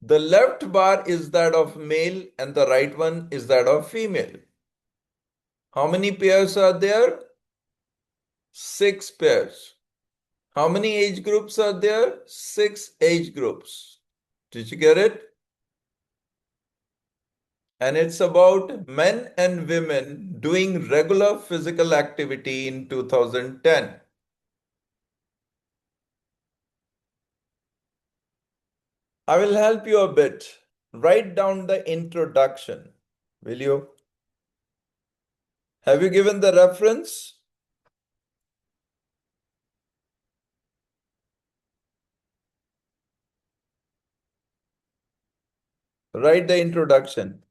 The left bar is that of male and the right one is that of female. How many pairs are there? 6 pairs. How many age groups are there? 6 age groups. Did you get it? And it's about men and women doing regular physical activity in 2010. I will help you a bit. Write down the introduction, will you? Have you given the reference? Write the introduction.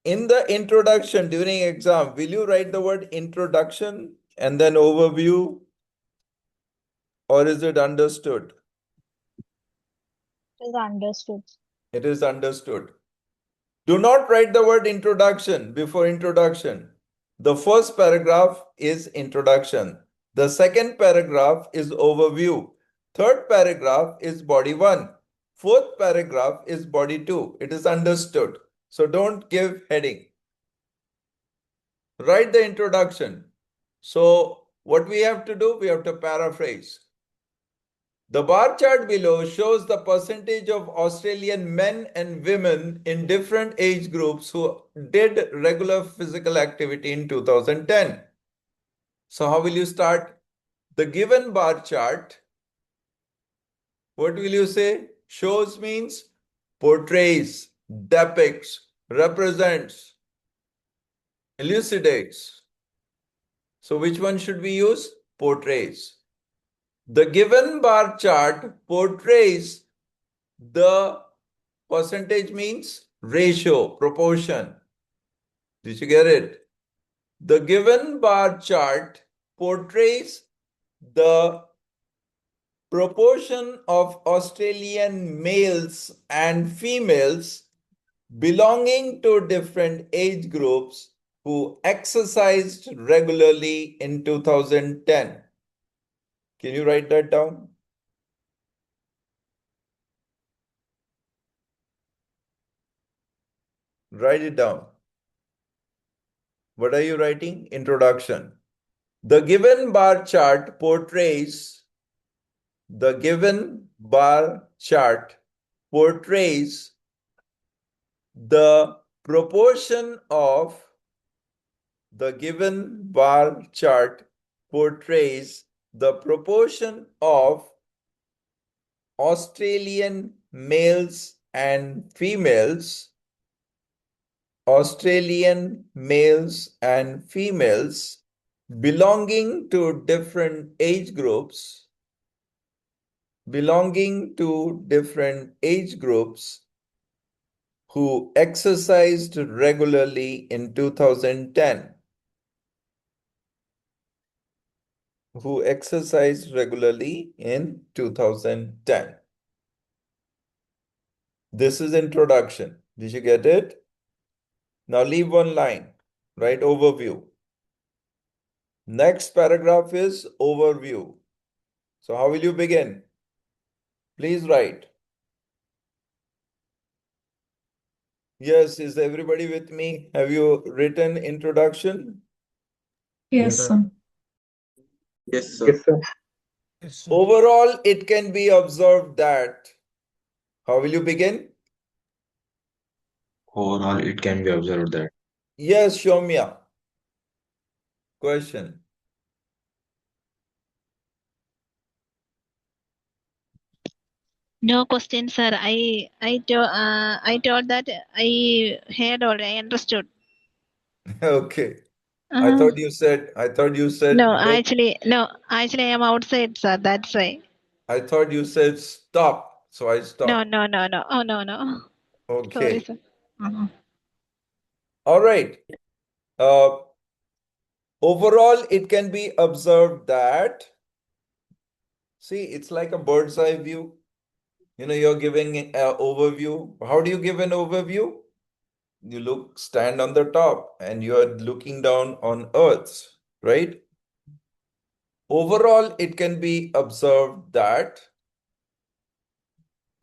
In the introduction during exam, will you write the word introduction and then overview? Or is it understood? It is understood. It is understood. Do not write the word introduction before introduction. The first paragraph is introduction. The second paragraph is overview. Third paragraph is body 1. Fourth paragraph is body 2. It is understood. So don't give heading. Write the introduction. So what we have to do, we have to paraphrase. The bar chart below shows the percentage of Australian men and women in different age groups who did regular physical activity in 2010. So how will you start? The given bar chart, what will you say? Shows means portrays, depicts, represents, elucidates. So which one should we use? Portrays. The given bar chart portrays the percentage means ratio, proportion. Did you get it? The given bar chart portrays the proportion of Australian males and females belonging to different age groups who exercised regularly in 2010. Can you write that down? Write it down. What are you writing? Introduction. The given bar chart portrays the given bar chart portrays the proportion of the given bar chart portrays the proportion of Australian males and females belonging to different age groups who exercised regularly in 2010. This is introduction. Did you get it? Now leave one line. Write overview. Next paragraph is overview. So how will you begin? Please write. Yes, is everybody with me? Have you written introduction? Yes, sir. Yes, sir. Yes, sir. Overall, it can be observed that. How will you begin? Overall, it can be observed that Yes, Shomya. Question. No question, sir. I told that I heard or I understood. Okay. I Uh, thought you said no, no. actually, I am outside, sir. That's why. I thought you said stop. So I No, stopped. no, no, no. Oh, no, no. Sorry, Okay. sir. Uh-huh. All right. Overall, it can be observed that, see, it's like a bird's eye view. You're giving an overview. How do you give an overview? You stand on the top and you're looking down on Earth, right? Overall, it can be observed that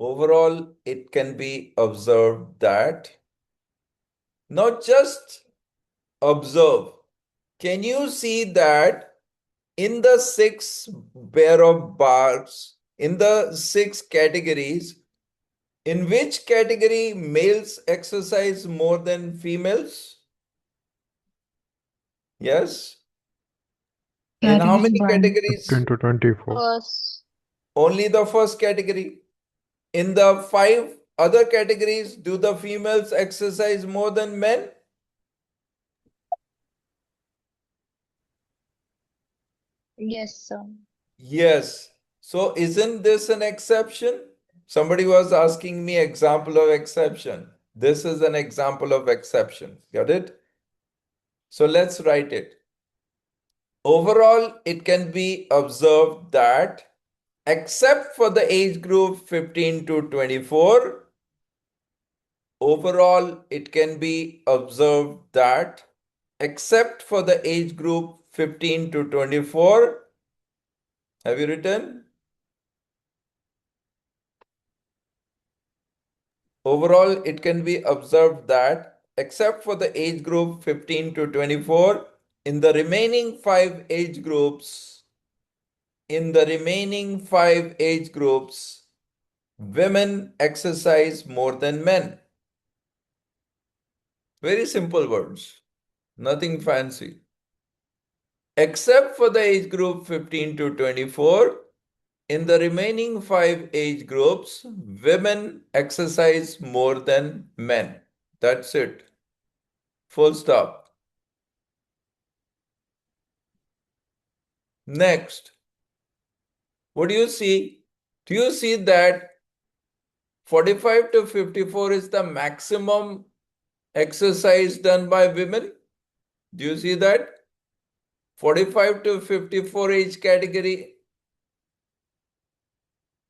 overall, it can be observed that, not just observe, can you see that in the 6 pair of bars, in the 6 categories, in which category males exercise more than females? Yes. In how many categories? 15 to 24. First, Only the first category. In the 5 other categories, do the females exercise more than men? yes, sir. Yes. So isn't this an exception? Somebody was asking me example of exception. This is an example of exception. Got it? So let's write it. Overall, it can be observed that except for the age group 15 to 24, overall, it can be observed that except for the age group 15 to 24, have you written? Overall, it can be observed that except for the age group 15 to 24, in the remaining 5 age groups, women exercise more than men. Very simple words, nothing fancy. Except for the age group 15 to 24, in the remaining 5 age groups, women exercise more than men. That's it. Full stop. Next, what do you see? Do you see that 45 to 54 is the maximum exercise done by women? Do you see that? 45 to 54 age category.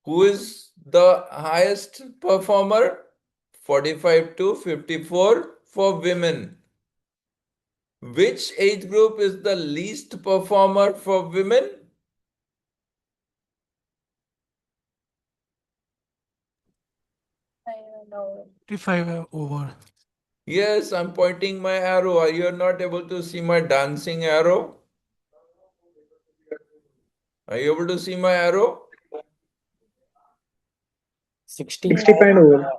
Who is the highest performer? 45 to 54 for women. Which age group is the least performer for women? I don't know. 55 over. Yes, I'm pointing my arrow. Are you not able to see my dancing arrow? Are you able to see my arrow? 65 and over.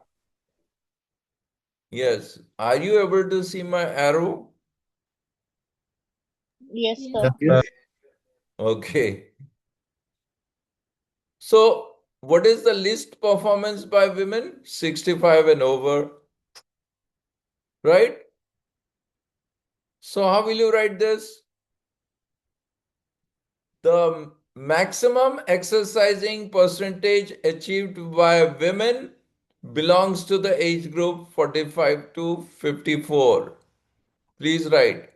Yes. Are you able to see my arrow? Yes, Yes. sir. Yes. Okay. So, what is the least performance by women? 65 and over. Right? So, how will you write this? The maximum exercising percentage achieved by women belongs to the age group 45 to 54. Please write.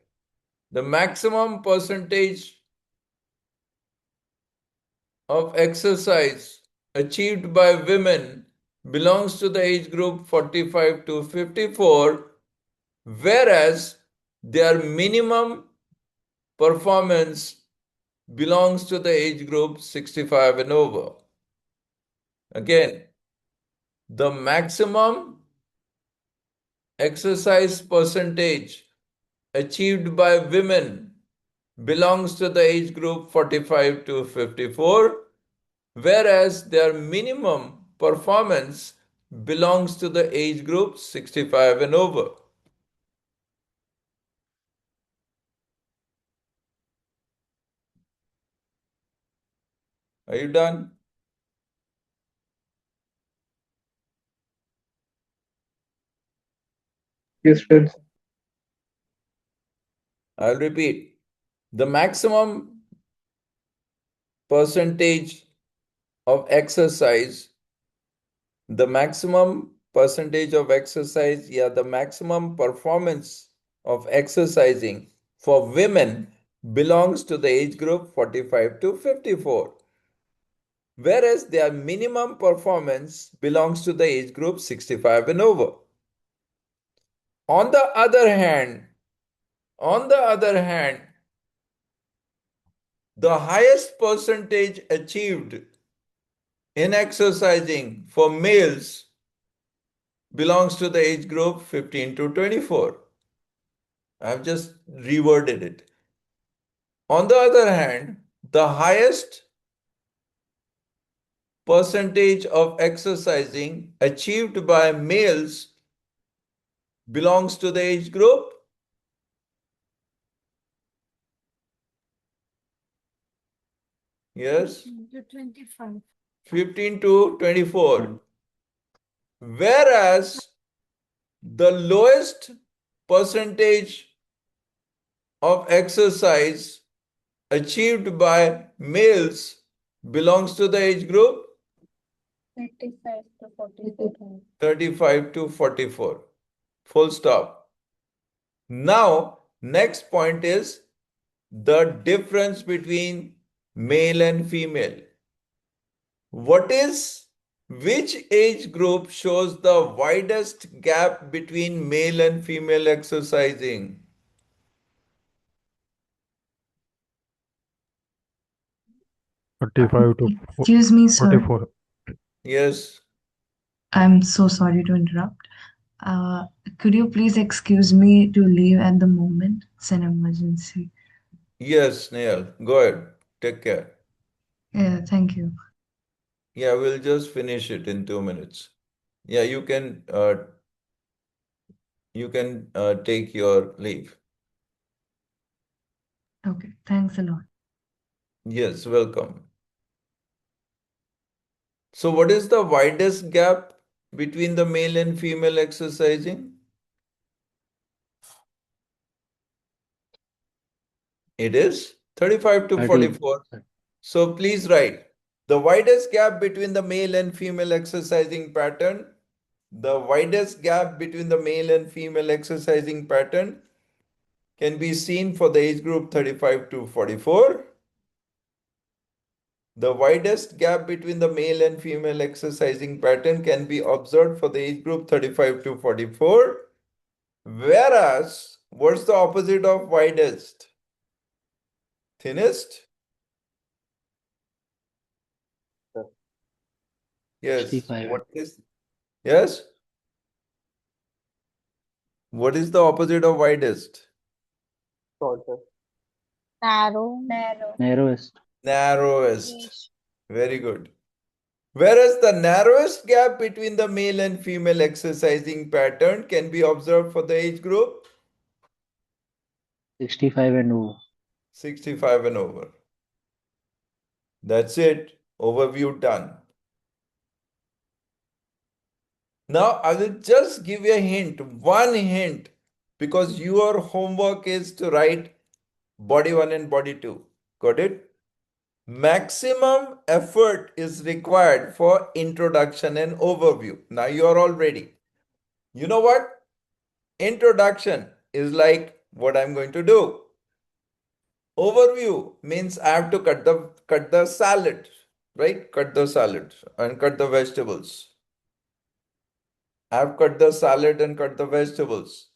The maximum percentage of exercise achieved by women belongs to the age group 45 to 54, whereas their minimum performance belongs to the age group 65 and over. Again, the maximum exercise percentage achieved by women belongs to the age group 45 to 54, whereas their minimum performance belongs to the age group 65 and over. Are you done? Yes, sir. I'll repeat. The maximum percentage of exercise, the maximum percentage of exercise, the maximum performance of exercising for women belongs to the age group 45 to 54, whereas their minimum performance belongs to the age group 65 and over. On the other hand, the highest percentage achieved in exercising for males belongs to the age group 15 to 24. I've just reworded it. On the other hand, the highest percentage of exercising achieved by males belongs to the age group yes 25. 15 to 24, whereas the lowest percentage of exercise achieved by males belongs to the age group 35 to 44. 35 to 44. Full stop. Now, next point is the difference between male and female. Which age group shows the widest gap between male and female exercising? 35 to Excuse me, sir. 44. Yes. I'm so sorry to interrupt. Could you please excuse me to leave at the moment? It's an emergency. Yes, Neil. Go ahead. Take care. Yeah, thank you. Yeah, we'll just finish it in 2 minutes. Yeah, you can take your leave. Okay, thanks a lot. Yes, welcome. So what is the widest gap between the male and female exercising? It is 35 to 30. 44. So please write the widest gap between the male and female exercising pattern. The widest gap between the male and female exercising pattern can be seen for the age group 35 to 44. The widest gap between the male and female exercising pattern can be observed for the age group 35 to 44. Whereas, what's the opposite of widest? Thinnest? Yes. 65. What is? Yes. What is the opposite of widest? Shorter. Narrow. Narrowest. Narrowest. Yes. Very good. Whereas the narrowest gap between the male and female exercising pattern can be observed for the age group 65 and over. 65 and over. That's it. Overview done. Now I will just give you a hint, one hint, because your homework is to write body 1 and body 2. Got it? Maximum effort is required for introduction and overview. Now you are all ready. You know what? Introduction is like what I'm going to do. Overview means I have to cut the salad, right? Cut the salad and cut the vegetables. I've cut the salad and cut the vegetables.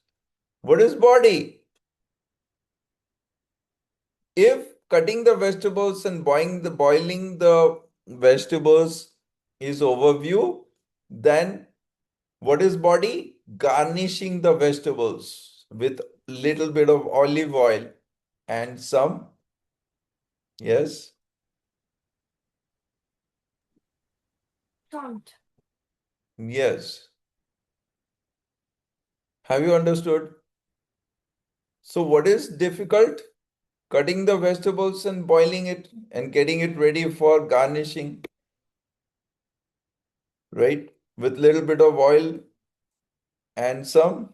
What is body? If cutting the vegetables and boiling the vegetables is overview, then what is body? Garnishing the vegetables with little bit of olive oil and some, yes, Salt. yes. Have you understood? So what is difficult? Cutting the vegetables and boiling it and getting it ready for garnishing, right? With little bit of oil and some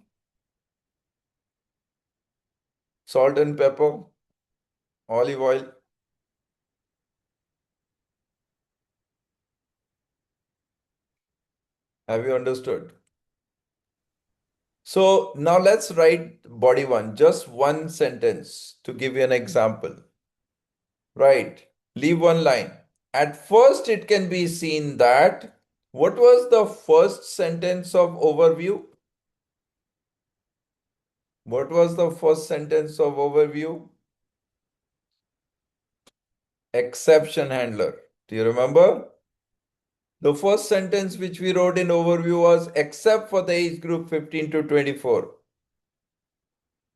salt and pepper, olive oil. Have you understood? So now let's write body 1, just one sentence to give you an example. Right, leave one line. At first, it can be seen that what was the first sentence of overview? What was the first sentence of overview? Exception handler. Do you remember? The first sentence which we wrote in overview was except for the age group 15 to 24.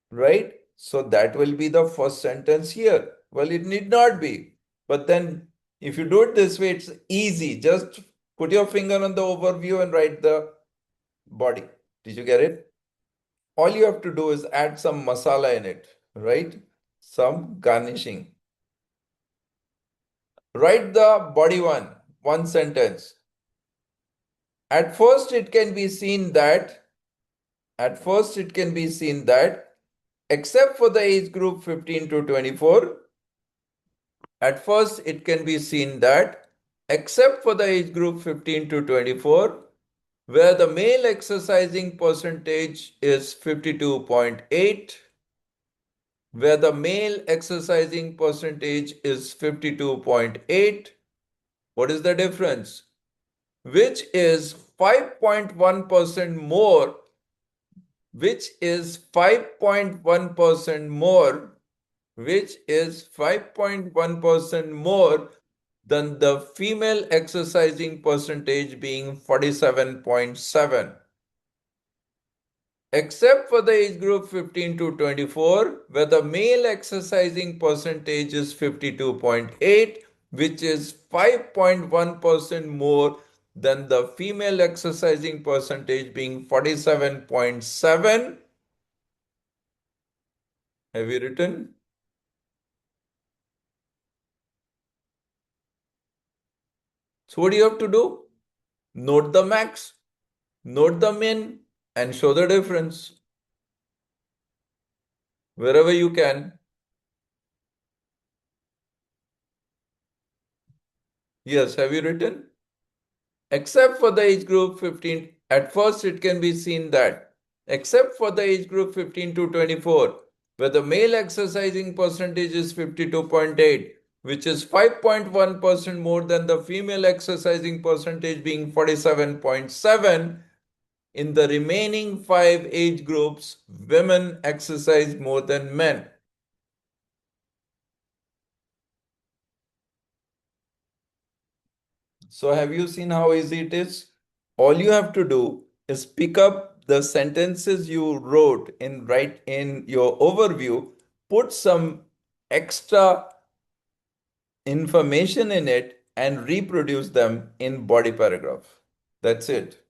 Right? So that will be the first sentence here. Well, it need not be. But then if you do it this way, it's easy. Just put your finger on the overview and write the body. Did you get it? All you have to do is add some masala in it, right? Some garnishing. Write the body one sentence. At first it can be seen that except for the age group 15 to 24, at first it can be seen that except for the age group 15 to 24, where the male exercising percentage is 52.8, where the male exercising percentage is 52.8, what is the difference? Which is 5.1% more, which is 5.1% more, which is 5.1% more than the female exercising percentage being 47.7. Except for the age group 15 to 24, where the male exercising percentage is 52.8, which is 5.1% more than the female exercising percentage being 47.7. Have you written? So what do you have to do? Note the max, note the min, and show the difference wherever you can. Yes, have you written? Except for the age group 15, at first it can be seen that, except for the age group 15 to 24, where the male exercising percentage is 52.8, which is 5.1% more than the female exercising percentage being 47.7, in the remaining 5 age groups, women exercise more than men. So have you seen how easy it is? All you have to do is pick up the sentences you wrote in your overview, put some extra information in it and reproduce them in body paragraph. That's it.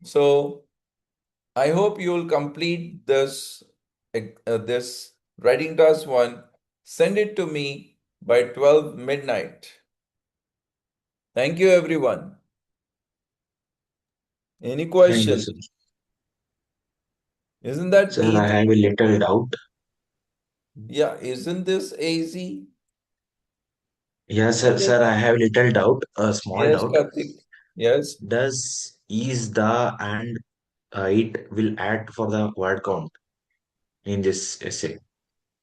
So I hope you will complete this writing task 1. Send it to me by 12 midnight. Thank you, everyone. Any Thank you, question? sir. Isn't that Sir, I easy? have a little doubt. Yeah, isn't this easy? Yes, sir. Okay. Sir, I have a little doubt, a small Yes, doubt. Karthik. Yes. Does is the and it will add for the word count in this essay?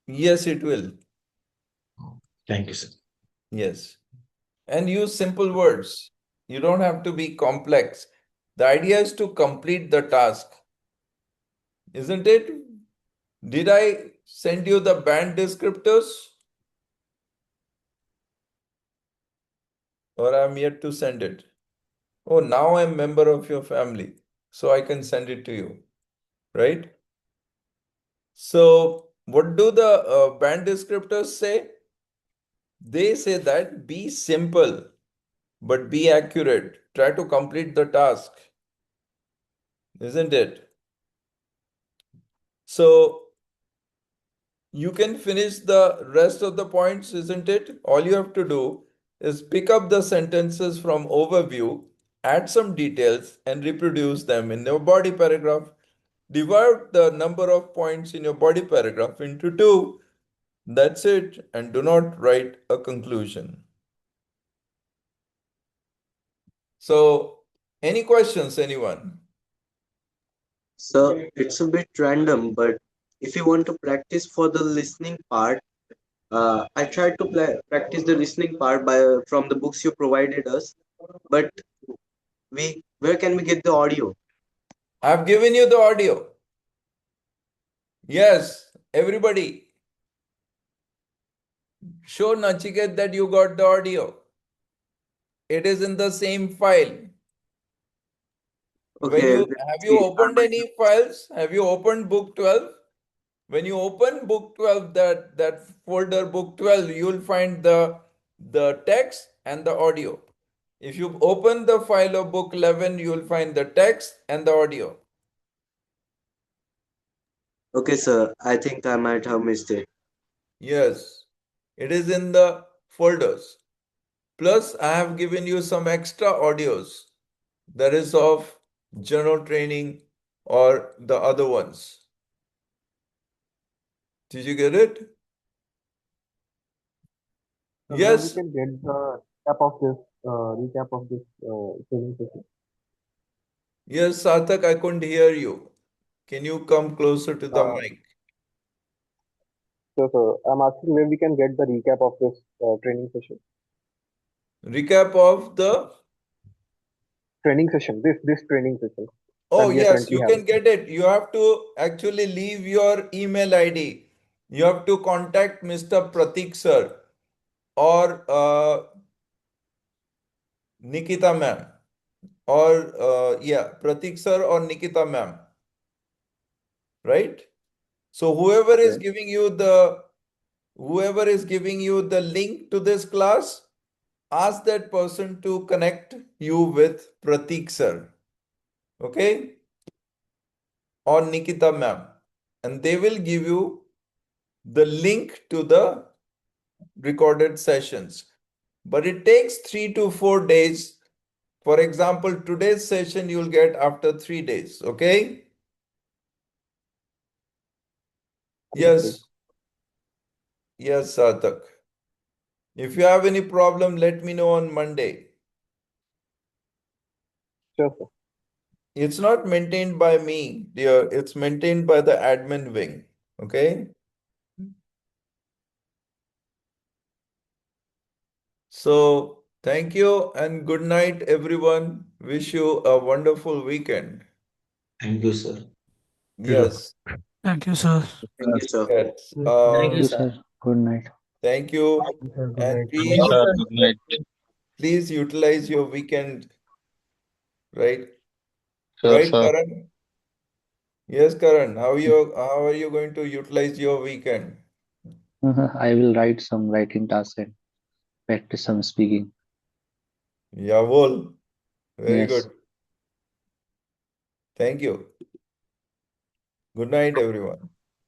Yes, it will. Thank you, sir. Yes. And use simple words. You don't have to be complex. The idea is to complete the task, isn't it? Did I send you the band descriptors? Or I'm yet to send it? Oh, now I'm member of your family, so I can send it to you, right? So, what do the band descriptors say? They say that be simple, but be accurate. Try to complete the task, isn't it? So, you can finish the rest of the points, isn't it? All you have to do is pick up the sentences from overview, add some details, and reproduce them in your body paragraph. Divide the number of points in your body paragraph into 2. That's it, and do not write a conclusion. So, any questions, anyone? So it's a bit random, but if you want to practice for the listening part, I tried to practice the listening part by from the books you provided us, but we where can we get the audio? I've given you the audio. Yes, everybody. Show Nachiket that you got the audio. It is in the same file. When Okay, you let's have you see. opened any files? Have you opened book 12? When you open book 12, that folder book 12, you will find the text and the audio. If you open the file of book 11, you will find the text and the audio. Okay, sir. I think I might have missed it. Yes, it is in the folders. Plus, I have given you some extra audios. That is of general training or the other ones. Did you get it? Where we Yes. can get the recap of this training session. Yes, Sarthak, I couldn't hear you. Can you come closer to the Uh, mic? so I'm asking where we can get the recap of this training session. Recap of the. Training session. This training session Oh, that we are yes, currently you having. can get it. You have to actually leave your email ID. You have to contact Mr. Pratik sir or Nikita ma'am or yeah, Pratik sir or Nikita ma'am, right? So Okay. whoever is giving you the link to this class, ask that person to connect you with Pratik sir, okay, or Nikita ma'am, and they will give you the link to the recorded sessions. But it takes 3 to 4 days. For example, today's session you'll get after 3 days, okay? Understood. Yes, yes, Sarthak. If you have any problem, let me know on Monday. Sure, sir. It's not maintained by me, dear. It's maintained by the admin wing. Okay. So thank you and good night, everyone. Wish you a wonderful weekend. Thank you, sir. Yes. Thank you, sir. Thank you, sir. Yes. Thank you, sir. Good night. Thank you. Sir, good And night. Thank you, sir. Good night. please utilize your weekend, right? Sure, Right, sir. Karan? Yes, Karan. How are you going to utilize your weekend? I will write some writing tasks and practice some speaking. Yavol. Very Yes. good. Thank you. Good night, everyone.